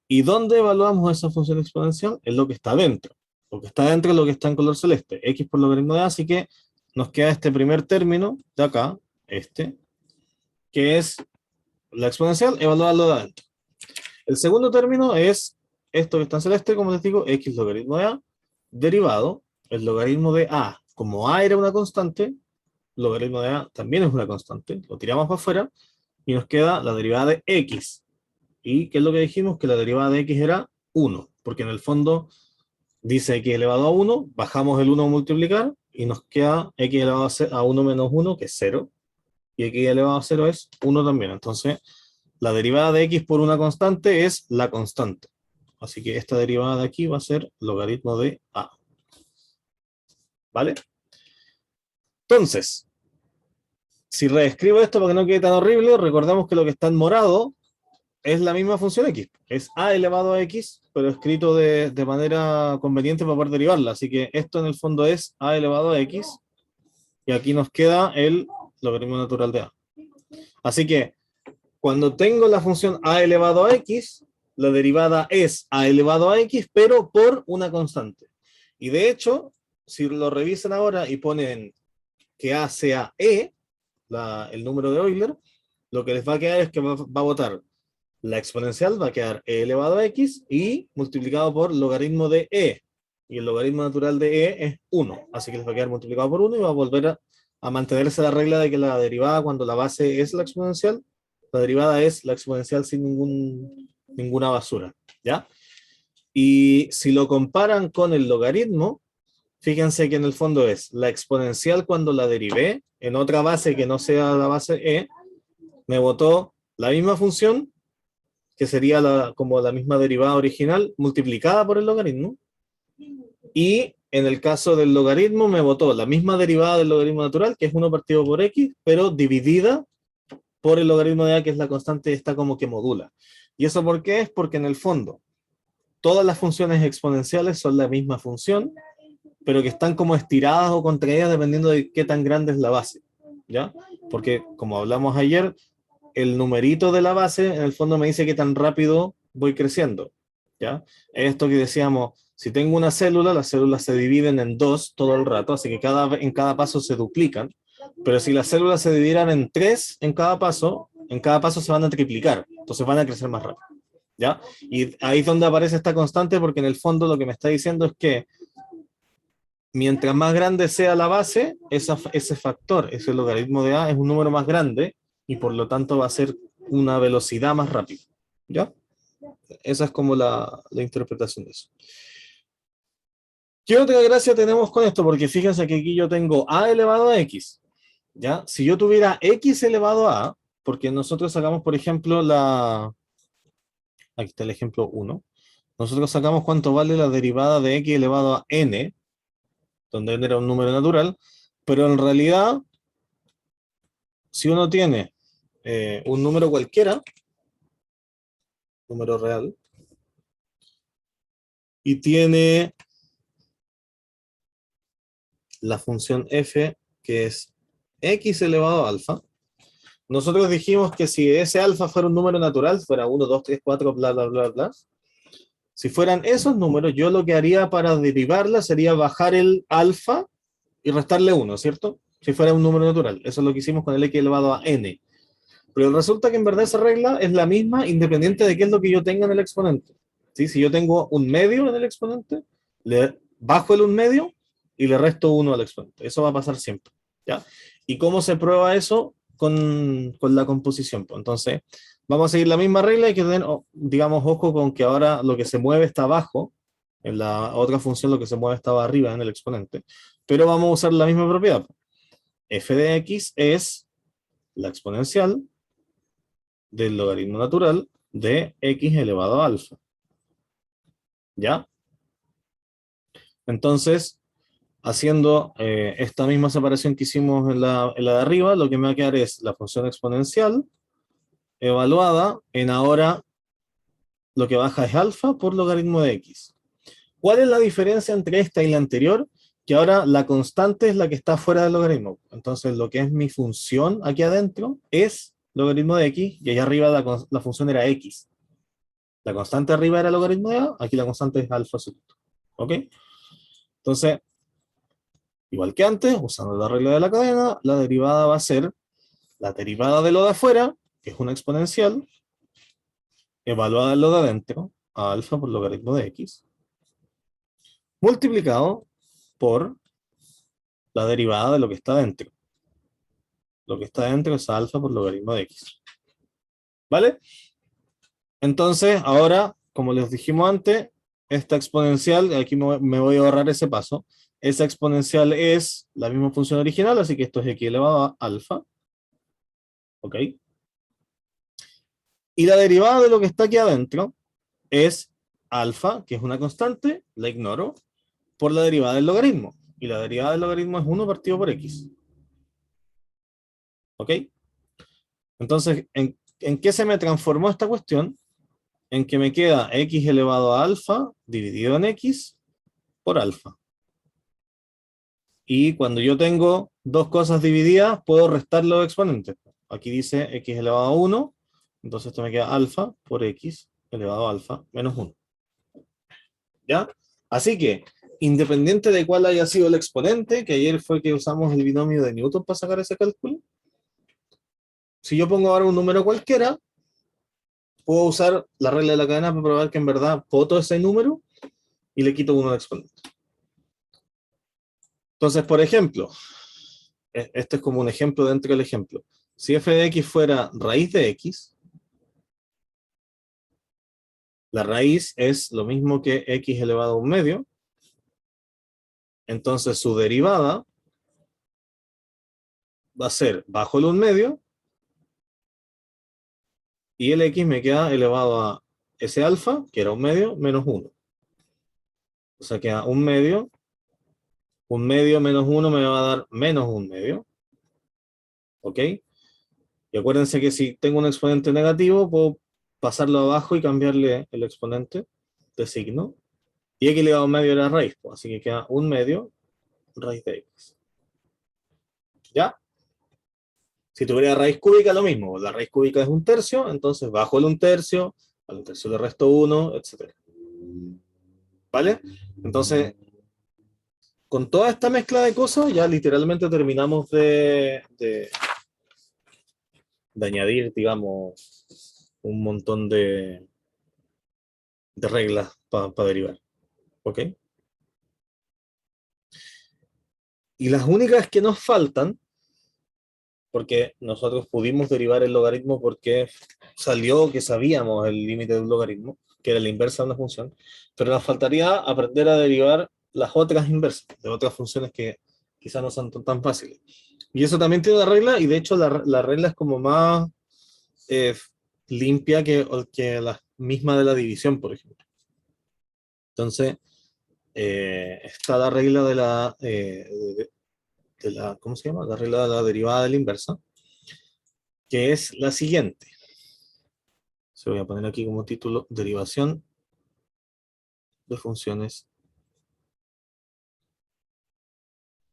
¿Y dónde evaluamos esa función exponencial? Es lo que está dentro. Lo que está dentro es lo que está en color celeste, x por logaritmo de a, así que nos queda este primer término de acá, este, que es la exponencial, evaluarlo de adentro. El segundo término es esto que está en celeste, como les digo, x logaritmo de a, derivado, el logaritmo de a. Como a era una constante, logaritmo de a también es una constante, lo tiramos para afuera y nos queda la derivada de x. ¿Y qué es lo que dijimos? Que la derivada de x era 1, porque en el fondo dice x elevado a 1, bajamos el 1 a multiplicar y nos queda x elevado a 1 menos 1, que es 0, y x elevado a 0 es 1 también. Entonces, la derivada de x por una constante es la constante. Así que esta derivada de aquí va a ser logaritmo de a. ¿Vale? Entonces, si reescribo esto para que no quede tan horrible, recordemos que lo que está en morado es la misma función x. Es a elevado a x, pero escrito de manera conveniente para poder derivarla. Así que esto en el fondo es a elevado a x, y aquí nos queda el logaritmo natural de a. Así que cuando tengo la función a elevado a x, la derivada es a elevado a x, pero por una constante. Y de hecho, si lo revisan ahora y ponen que a sea e, el número de Euler, lo que les va a quedar es que va a votar la exponencial, va a quedar e elevado a x y multiplicado por logaritmo de e. Y el logaritmo natural de e es 1. Así que les va a quedar multiplicado por 1 y va a volver a mantenerse la regla de que la derivada, cuando la base es la exponencial, la derivada es la exponencial sin ninguna basura. ¿Ya? Y si lo comparan con el logaritmo, fíjense que en el fondo es la exponencial cuando la derivé en otra base que no sea la base e, me botó la misma función, que sería como la misma derivada original, multiplicada por el logaritmo. Y en el caso del logaritmo me botó la misma derivada del logaritmo natural, que es 1 partido por x, pero dividida por el logaritmo de a, que es la constante, está como que modula. ¿Y eso por qué? Es porque en el fondo todas las funciones exponenciales son la misma función, pero que están como estiradas o contraídas dependiendo de qué tan grande es la base. ¿Ya? Porque como hablamos ayer, el numerito de la base en el fondo me dice qué tan rápido voy creciendo. ¿Ya? Esto que decíamos, si tengo una célula, las células se dividen en dos todo el rato, así que en cada paso se duplican. Pero si las células se dividieran en tres en cada paso se van a triplicar, entonces van a crecer más rápido. ¿Ya? Y ahí es donde aparece esta constante, porque en el fondo lo que me está diciendo es que mientras más grande sea la base, ese factor, ese logaritmo de a, es un número más grande y por lo tanto va a ser una velocidad más rápida. ¿Ya? Esa es como la interpretación de eso. ¿Qué otra gracia tenemos con esto? Porque fíjense que aquí yo tengo a elevado a x. ¿Ya? Si yo tuviera x elevado a, porque nosotros sacamos, por ejemplo, aquí está el ejemplo 1. Nosotros sacamos cuánto vale la derivada de x elevado a n, donde n era un número natural, pero en realidad, si uno tiene un número cualquiera, número real, y tiene la función f, que es x elevado a alfa, nosotros dijimos que si ese alfa fuera un número natural, fuera 1, 2, 3, 4, bla, bla, bla, bla, si fueran esos números, yo lo que haría para derivarla sería bajar el alfa y restarle 1, ¿cierto? Si fuera un número natural. Eso es lo que hicimos con el x elevado a n. Pero resulta que en verdad esa regla es la misma independiente de qué es lo que yo tenga en el exponente. ¿Sí? Si yo tengo un medio en el exponente, le bajo el un medio y le resto uno al exponente. Eso va a pasar siempre. ¿Ya? ¿Y cómo se prueba eso? Con la composición. Pues entonces, vamos a seguir la misma regla. Hay que tener, digamos, ojo con que ahora lo que se mueve está abajo. En la otra función lo que se mueve estaba arriba en el exponente. Pero vamos a usar la misma propiedad. F de x es la exponencial del logaritmo natural de x elevado a alfa. ¿Ya? Entonces, haciendo esta misma separación que hicimos en la de arriba, lo que me va a quedar es la función exponencial evaluada en ahora lo que baja es alfa por logaritmo de x. ¿Cuál es la diferencia entre esta y la anterior? Que ahora la constante es la que está fuera del logaritmo. Entonces, lo que es mi función aquí adentro es logaritmo de x y allá arriba la función era x. La constante arriba era logaritmo de a, aquí la constante es alfa absoluto. ¿Ok? Entonces, igual que antes, usando la regla de la cadena, la derivada va a ser la derivada de lo de afuera, que es una exponencial, evaluada en lo de adentro, a alfa por logaritmo de x, multiplicado por la derivada de lo que está dentro. Lo que está dentro es alfa por logaritmo de x. ¿Vale? Entonces, ahora, como les dijimos antes, esta exponencial, aquí me voy a ahorrar ese paso, esa exponencial es la misma función original, así que esto es x elevado a alfa. ¿Ok? Y la derivada de lo que está aquí adentro es alfa, que es una constante, la ignoro, por la derivada del logaritmo. Y la derivada del logaritmo es 1 partido por x. ¿Ok? Entonces, ¿en qué se me transformó esta cuestión? En que me queda x elevado a alfa dividido en x por alfa. Y cuando yo tengo dos cosas divididas, puedo restar los exponentes. Aquí dice x elevado a 1, entonces esto me queda alfa por x elevado a alfa menos 1. ¿Ya? Así que, independiente de cuál haya sido el exponente, que ayer fue que usamos el binomio de Newton para sacar ese cálculo, si yo pongo ahora un número cualquiera, puedo usar la regla de la cadena para probar que en verdad poto ese número y le quito uno al exponente. Entonces, por ejemplo, este es como un ejemplo dentro del ejemplo. Si f de x fuera raíz de x, la raíz es lo mismo que x elevado a un medio, entonces su derivada va a ser bajo el un medio, y el x me queda elevado a ese alfa, que era un medio, menos 1. O sea, queda un medio menos 1 me va a dar menos un medio. ¿Ok? Y acuérdense que si tengo un exponente negativo, puedo pasarlo abajo y cambiarle el exponente de signo. Y x elevado a un medio era raíz, pues, así que queda un medio raíz de x. ¿Ya? Si tuviera raíz cúbica, lo mismo. La raíz cúbica es un tercio, entonces bajo el un tercio, al un tercio le resto 1, etc. ¿Vale? Entonces, con toda esta mezcla de cosas, ya literalmente terminamos de añadir, digamos, un montón de reglas para derivar. ¿Ok? Y las únicas que nos faltan, porque nosotros pudimos derivar el logaritmo porque salió que sabíamos el límite de un logaritmo, que era la inversa de una función, pero nos faltaría aprender a derivar las otras inversas, de otras funciones que quizás no son tan fáciles. Y eso también tiene una regla, y de hecho la regla es como más eh, limpia que la misma de la división, por ejemplo. Entonces, está la regla de la, ¿cómo se llama? La regla de la derivada de la inversa, que es la siguiente. Se voy a poner aquí como título, derivación de funciones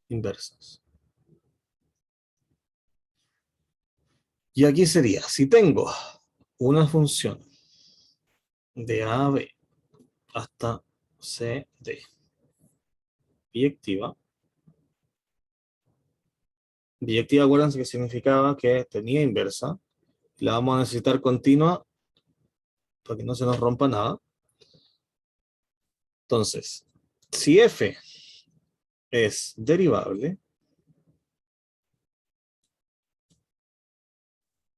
inversas. Y aquí sería, si tengo una función de A a B hasta C, D, biyectiva, acuérdense que significaba que tenía inversa, La vamos a necesitar continua para que no se nos rompa nada. Entonces, si f es derivable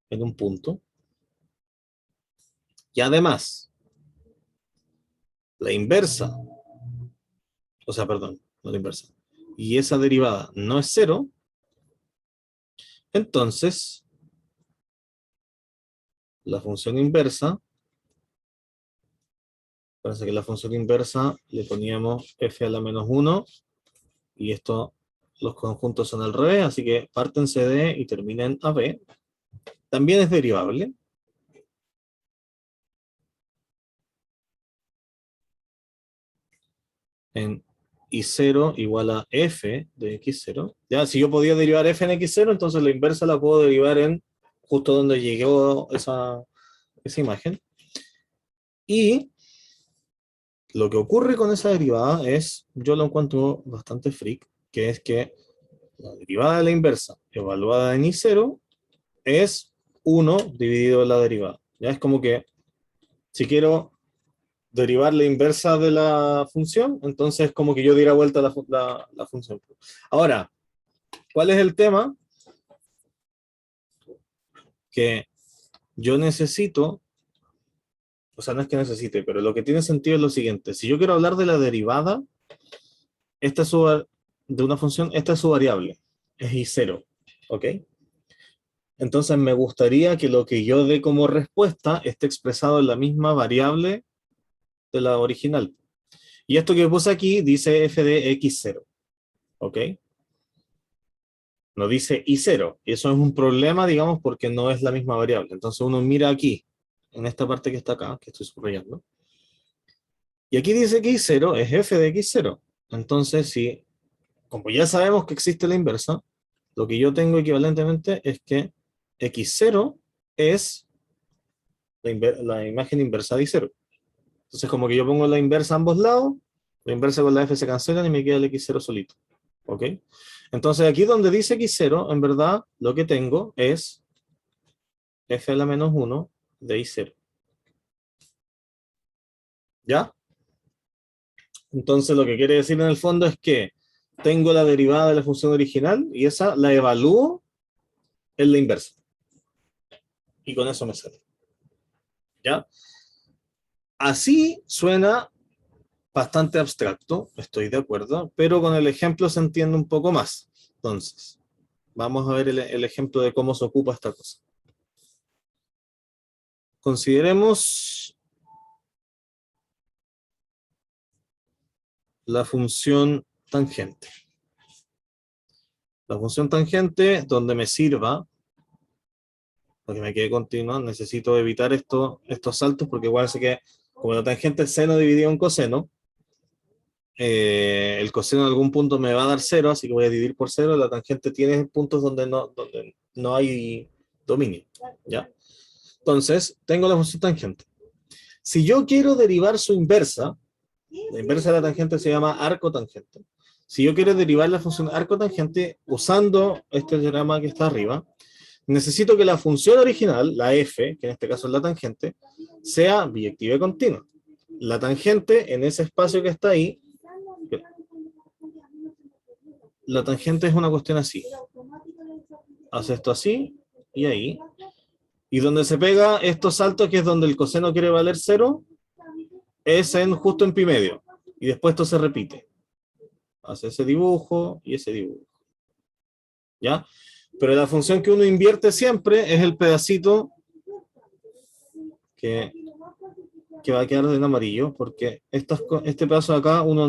en un punto, y además la inversa, o sea, perdón, no la inversa, y esa derivada no es cero, entonces la función inversa, parece que la función inversa le poníamos f a la menos 1, y esto, los conjuntos son al revés, así que pártense de y terminen a b, también es derivable. En y0 igual a f de x0. Ya, si yo podía derivar f en x0, entonces la inversa la puedo derivar en justo donde llegó esa imagen. Y lo que ocurre con esa derivada es, yo lo encuentro bastante freak, que es que la derivada de la inversa evaluada en y0 es 1 dividido en la derivada. Ya es como que si quiero derivar la inversa de la función, entonces como que yo diera vuelta la función. Ahora, ¿cuál es el tema? Que yo necesito, o sea, no es que necesite, pero lo que tiene sentido es lo siguiente. Si yo quiero hablar de la derivada, esta es de una función, esta es su variable, es y0, ¿ok? Entonces me gustaría que lo que yo dé como respuesta esté expresado en la misma variable de la original. Y esto que puse aquí dice f de x0, ¿ok? No dice y0, y eso es un problema, digamos, porque no es la misma variable. Entonces uno mira aquí, en esta parte que está acá, que estoy subrayando, y aquí dice que y0 es f de x0. Entonces, si, como ya sabemos que existe la inversa, lo que yo tengo equivalentemente es que x0 es la imagen inversa de y0. Entonces, como que yo pongo la inversa a ambos lados, la inversa con la f se cancelan y me queda el x0 solito. ¿Ok? Entonces, aquí donde dice x0, en verdad, lo que tengo es f a la menos 1 de y0. ¿Ya? Entonces, lo que quiere decir en el fondo es que tengo la derivada de la función original y esa la evalúo en la inversa. Y con eso me sale. ¿Ya? Así suena bastante abstracto, estoy de acuerdo, pero con el ejemplo se entiende un poco más. Entonces, vamos a ver el ejemplo de cómo se ocupa esta cosa. Consideremos la función tangente. La función tangente, donde me sirva, para que me quede continua, necesito evitar estos saltos, porque igual sé que como la tangente es seno dividido en coseno, el coseno en algún punto me va a dar 0, así que voy a dividir por 0, la tangente tiene puntos donde no hay dominio, ¿ya? Entonces, tengo la función tangente. Si yo quiero derivar su inversa, la inversa de la tangente se llama arco tangente. Si yo quiero derivar la función arco tangente usando este diagrama que está arriba, necesito que la función original, la f, que en este caso es la tangente, sea biyectiva y continua. La tangente en ese espacio que está ahí, la tangente es una cuestión así. Hace esto así y ahí. Y donde se pega estos saltos, que es donde el coseno quiere valer 0, es justo en pi medio. Y después esto se repite. Hace ese dibujo y ese dibujo. ¿Ya? Pero la función que uno invierte siempre es el pedacito que va a quedar en amarillo, porque este pedazo de acá uno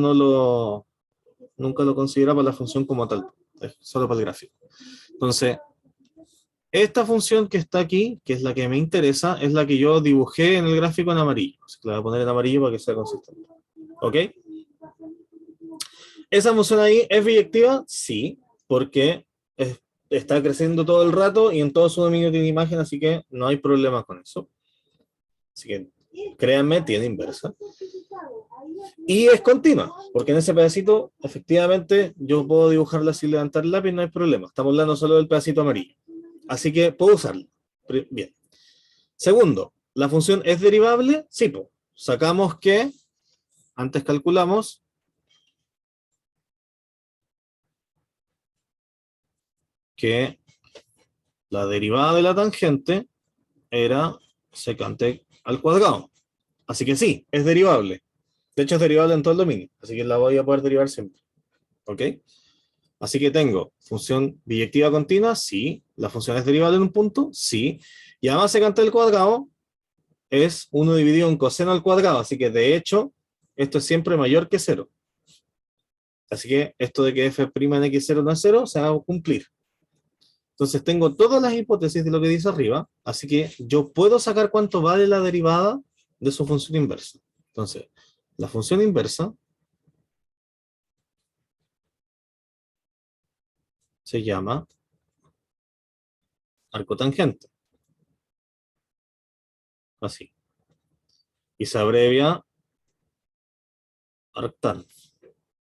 nunca lo considera para la función como tal, es solo para el gráfico. Entonces, esta función que está aquí, que es la que me interesa, es la que yo dibujé en el gráfico en amarillo. Así que la voy a poner en amarillo para que sea consistente. ¿Ok? ¿Esa función ahí es biyectiva? Sí, porque está creciendo todo el rato y en todo su dominio tiene imagen, así que no hay problema con eso. Así que, créanme, tiene inversa. Y es continua, porque en ese pedacito, efectivamente, yo puedo dibujarla sin levantar el lápiz, no hay problema. Estamos hablando solo del pedacito amarillo. Así que puedo usarlo. Bien. Segundo, ¿la función es derivable? Sí, pues. Sacamos que, antes calculamos, que la derivada de la tangente era secante al cuadrado. Así que sí, es derivable. De hecho, es derivable en todo el dominio, así que la voy a poder derivar siempre. ¿Ok? Así que tengo función biyectiva continua, sí. La función es derivable en un punto, sí. Y además secante al cuadrado es 1 dividido en coseno al cuadrado, así que de hecho, esto es siempre mayor que 0. Así que esto de que f' en x0 no es 0, se va a cumplir. Entonces tengo todas las hipótesis de lo que dice arriba, así que yo puedo sacar cuánto vale la derivada de su función inversa. Entonces, la función inversa se llama arcotangente. Así. Y se abrevia arctan.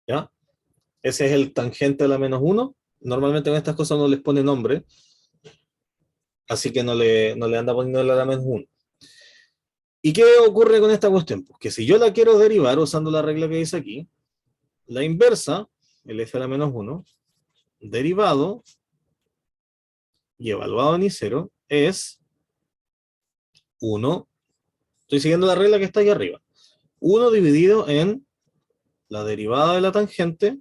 ¿Ya? Ese es el tangente a la menos 1. Normalmente en estas cosas no les pone nombre, así que no le anda poniendo a la menos 1. ¿Y qué ocurre con esta cuestión? Pues que si yo la quiero derivar usando la regla que dice aquí, la inversa, el f a la menos 1, derivado y evaluado en I0 es 1, estoy siguiendo la regla que está aquí arriba, 1 dividido en la derivada de la tangente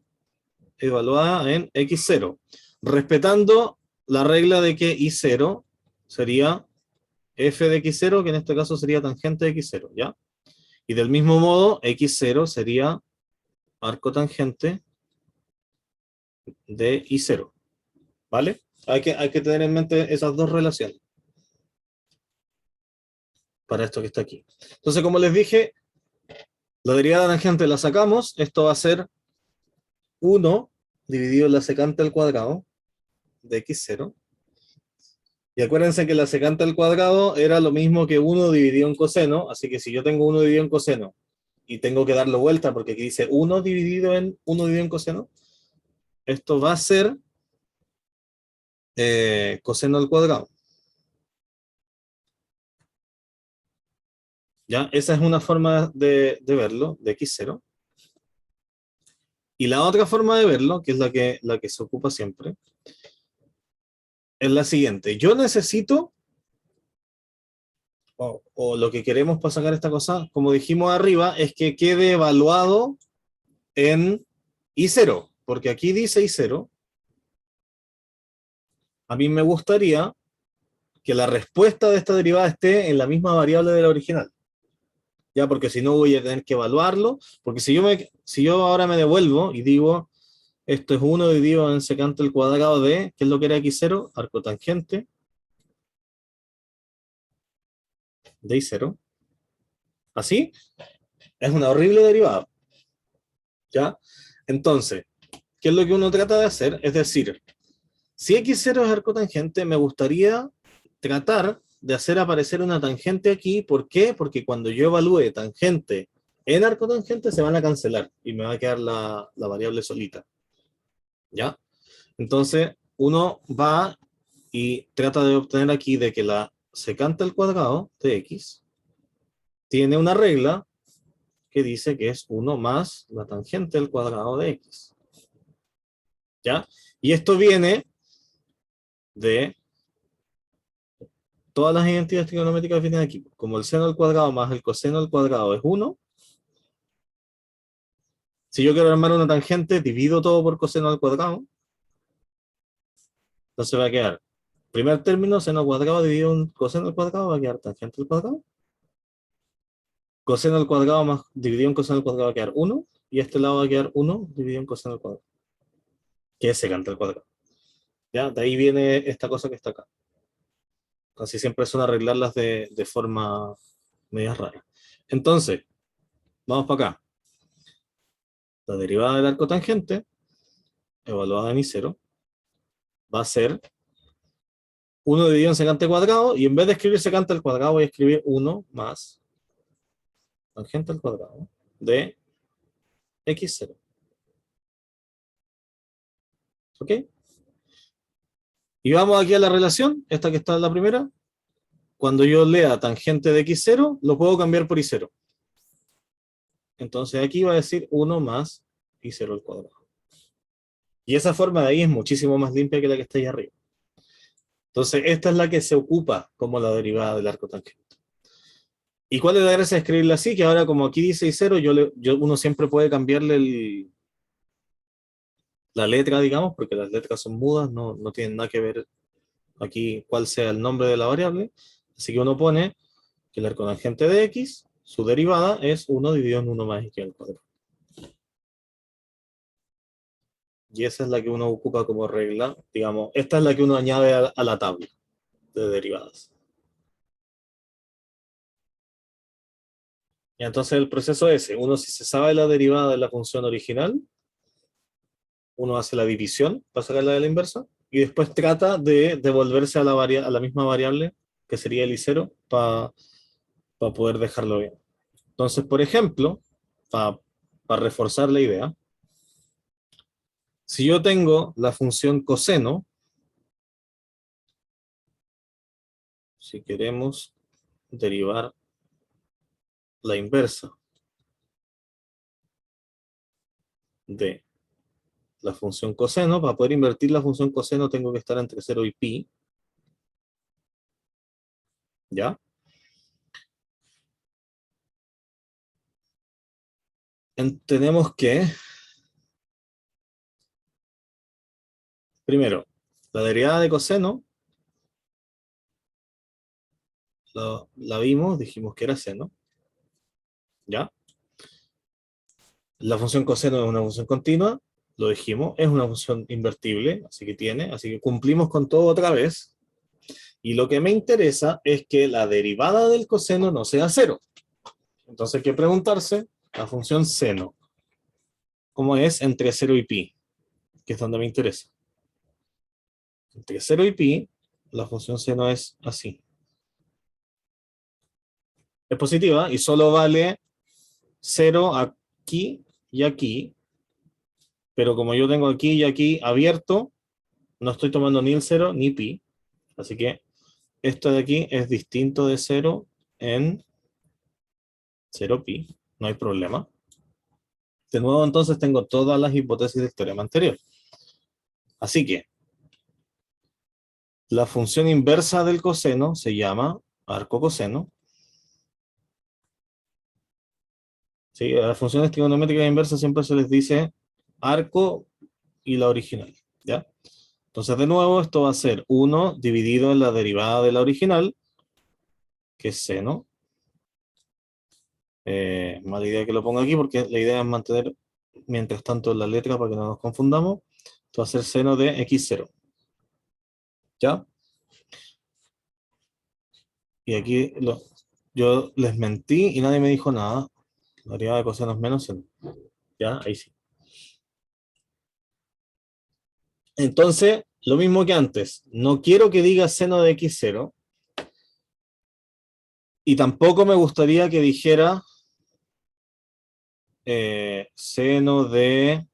evaluada en x0, respetando la regla de que I0 sería f de x0, que en este caso sería tangente de x0, ¿ya? Y del mismo modo, x0 sería arco tangente de I0, ¿vale? Hay que tener en mente esas dos relaciones para esto que está aquí. Entonces, como les dije, la derivada de tangente la sacamos, esto va a ser 1 dividido en la secante al cuadrado de x0. Y acuérdense que la secante al cuadrado era lo mismo que 1 dividido en coseno, así que si yo tengo 1 dividido en coseno y tengo que darlo vuelta porque aquí dice 1 dividido en coseno, esto va a ser coseno al cuadrado. ¿Ya? Esa es una forma de verlo, de x0. Y la otra forma de verlo, que es la que se ocupa siempre, es la siguiente. Yo necesito, o lo que queremos para sacar esta cosa, como dijimos arriba, es que quede evaluado en I0, porque aquí dice I0. A mí me gustaría que la respuesta de esta derivada esté en la misma variable de la original. Ya, porque si no voy a tener que evaluarlo, porque si yo ahora me devuelvo y digo, esto es 1 dividido en secante al cuadrado de, ¿qué es lo que era x0? Arcotangente de I0. Así, es una horrible derivada. ¿Ya? Entonces, ¿qué es lo que uno trata de hacer? Es decir, si x0 es arcotangente, me gustaría tratar de hacer aparecer una tangente aquí. ¿Por qué? Porque cuando yo evalúe tangente en arcotangente se van a cancelar y me va a quedar la variable solita. ¿Ya? Entonces, uno va y trata de obtener aquí de que la secante al cuadrado de x tiene una regla que dice que es 1 más la tangente al cuadrado de x. ¿Ya? Y esto viene de todas las identidades trigonométricas que vienen aquí. Como el seno al cuadrado más el coseno al cuadrado es 1, si yo quiero armar una tangente, divido todo por coseno al cuadrado, entonces va a quedar, primer término, seno al cuadrado dividido en coseno al cuadrado, va a quedar tangente al cuadrado. Coseno al cuadrado más dividido en coseno al cuadrado va a quedar 1, y este lado va a quedar 1 dividido en coseno al cuadrado, que es secante al cuadrado. ¿Ya? De ahí viene esta cosa que está acá. Casi siempre son arreglarlas de forma media rara. Entonces, vamos para acá. La derivada del arco tangente, evaluada en I0, va a ser 1 dividido en secante cuadrado, y en vez de escribir secante al cuadrado, voy a escribir 1 más tangente al cuadrado de x0. ¿Ok? Y vamos aquí a la relación, esta que está en la primera. cuando yo lea tangente de x0, lo puedo cambiar por y0. Entonces aquí va a decir 1 más y0 al cuadrado. Y esa forma de ahí es muchísimo más limpia que la que está ahí arriba. Entonces esta es la que se ocupa como la derivada del arco tangente. ¿Y cuál es la gracia de escribirla así? Que ahora como aquí dice y0, uno siempre puede cambiarle la letra, digamos, porque las letras son mudas, no tienen nada que ver aquí cuál sea el nombre de la variable. Así que uno pone que el arco tangente de x, su derivada es 1 dividido en 1 más x al cuadrado. Y esa es la que uno ocupa como regla, digamos, esta es la que uno añade a la tabla de derivadas. Y entonces el proceso es ese, uno si se sabe la derivada de la función original, uno hace la división para sacarla de la inversa, y después trata de devolverse a la misma variable, que sería el i0, para poder dejarlo bien. Entonces, por ejemplo, para reforzar la idea, si yo tengo la función coseno, si queremos derivar la inversa de la función coseno, para poder invertir la función coseno tengo que estar entre 0 y pi, ¿ya? Tenemos que, primero, la derivada de coseno, la vimos, dijimos que era seno, ¿ya? La función coseno es una función continua, lo dijimos, es una función invertible, así que cumplimos con todo otra vez. Y lo que me interesa es que la derivada del coseno no sea cero. Entonces hay que preguntarse, la función seno, ¿cómo es entre 0 y pi? Que es donde me interesa. Entre 0 y pi, la función seno es así. Es positiva y solo vale 0 aquí y aquí, pero como yo tengo aquí y aquí abierto, no estoy tomando ni el 0 ni pi, así que esto de aquí es distinto de 0 en 0 pi, no hay problema. De nuevo, entonces tengo todas las hipótesis del teorema anterior. Así que la función inversa del coseno se llama arco coseno. ¿Sí? A las funciones trigonométricas inversas siempre se les dice arco y la original, ¿ya? Entonces, de nuevo, esto va a ser 1 dividido en la derivada de la original, que es seno. Mala idea que lo ponga aquí, porque la idea es mantener, mientras tanto, la letra para que no nos confundamos. Esto va a ser seno de x0. ¿Ya? Y aquí yo les mentí y nadie me dijo nada. La derivada de coseno es menos seno. ¿Ya? Ahí sí. Entonces, lo mismo que antes. No quiero que diga seno de x0. Y tampoco me gustaría que dijera seno de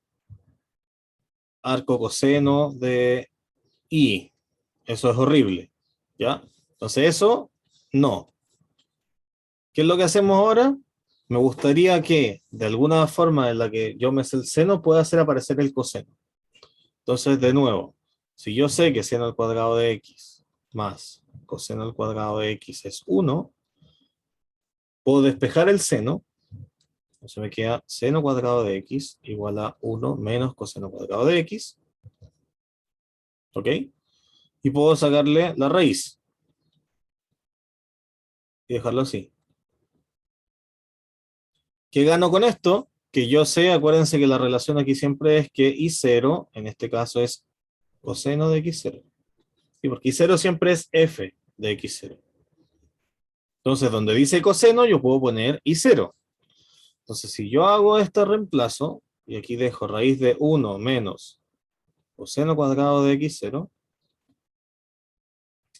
arco coseno de y. Eso es horrible. ¿Ya? Entonces eso, no. ¿Qué es lo que hacemos ahora? Me gustaría que, de alguna forma en la que yo me sé el seno, pueda hacer aparecer el coseno. Entonces, de nuevo, si yo sé que seno al cuadrado de x más coseno al cuadrado de x es 1, puedo despejar el seno. Entonces me queda seno cuadrado de x igual a 1 menos coseno cuadrado de x. ¿Ok? Y puedo sacarle la raíz y dejarlo así. ¿Qué gano con esto? Que yo sé, acuérdense que la relación aquí siempre es que I0, en este caso es coseno de x0. ¿Sí? Porque I0 siempre es f de x0. Entonces, donde dice coseno, yo puedo poner I0. Entonces, si yo hago este reemplazo, y aquí dejo raíz de 1 menos coseno cuadrado de x0,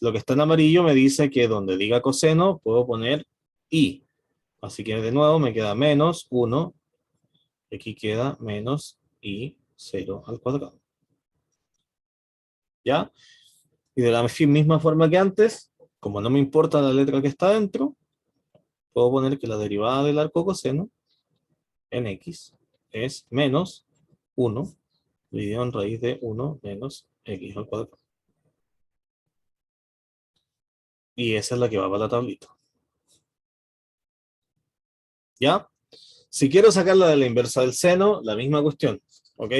lo que está en amarillo me dice que donde diga coseno, puedo poner I. Así que de nuevo me queda menos 1, y aquí queda menos I0 al cuadrado. ¿Ya? Y de la misma forma que antes, como no me importa la letra que está dentro, puedo poner que la derivada del arco coseno en x es menos 1 dividido en raíz de 1 menos x al cuadrado. Y esa es la que va para la tablita. ¿Ya? Si quiero sacarla de la inversa del seno, la misma cuestión. ¿Ok?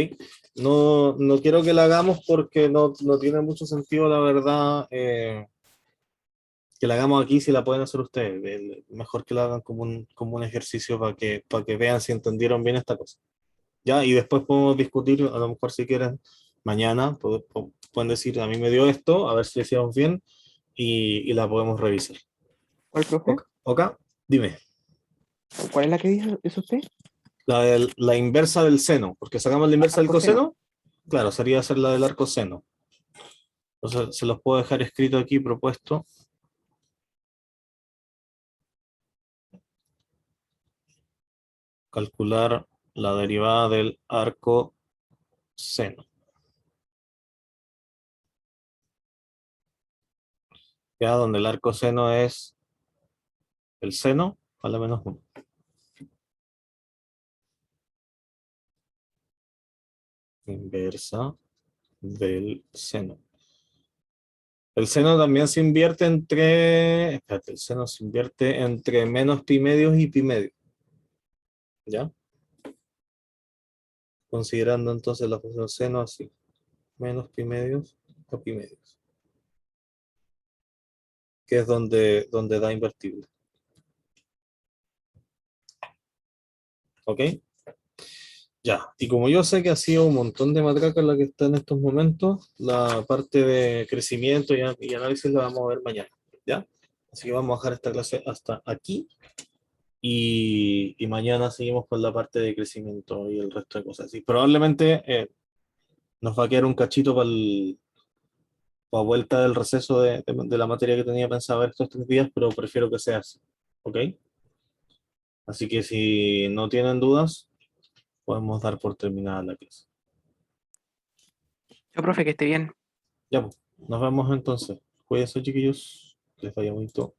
No quiero que la hagamos porque no tiene mucho sentido, la verdad, que la hagamos aquí si la pueden hacer ustedes. Mejor que la hagan como un ejercicio para que vean si entendieron bien esta cosa. ¿Ya? Y después podemos discutir, a lo mejor si quieren, mañana, pueden decir, a mí me dio esto, a ver si decíamos bien, y la podemos revisar. ¿Cuál, profe? ¿Ok? Dime. ¿Cuál es la que dijo es usted? La inversa del seno, porque sacamos la inversa del Coseno. coseno, claro, sería hacer la del arco seno. Entonces, se los puedo dejar escrito aquí, propuesto. Calcular la derivada del arco seno. Ya, donde el arco seno es el seno a la menos 1. Inversa del seno. El seno también se invierte entre, espérate, el seno se invierte entre menos pi medios y pi medios. ¿Ya? Considerando entonces la función seno así. Menos pi medios a pi medios. Que es donde da invertible. ¿Ok? Ya, y como yo sé que ha sido un montón de matraca la que está en estos momentos, la parte de crecimiento y análisis la vamos a ver mañana, ¿ya? Así que vamos a dejar esta clase hasta aquí y mañana seguimos con la parte de crecimiento y el resto de cosas. Y probablemente nos va a quedar un cachito para vuelta del receso de la materia que tenía pensado ver estos 3 días, pero prefiero que sea así, ¿ok? Así que si no tienen dudas, podemos dar por terminada la clase. Yo, profe, que esté bien. Ya, pues, nos vemos entonces. Cuídense, chiquillos. Que les vaya bonito.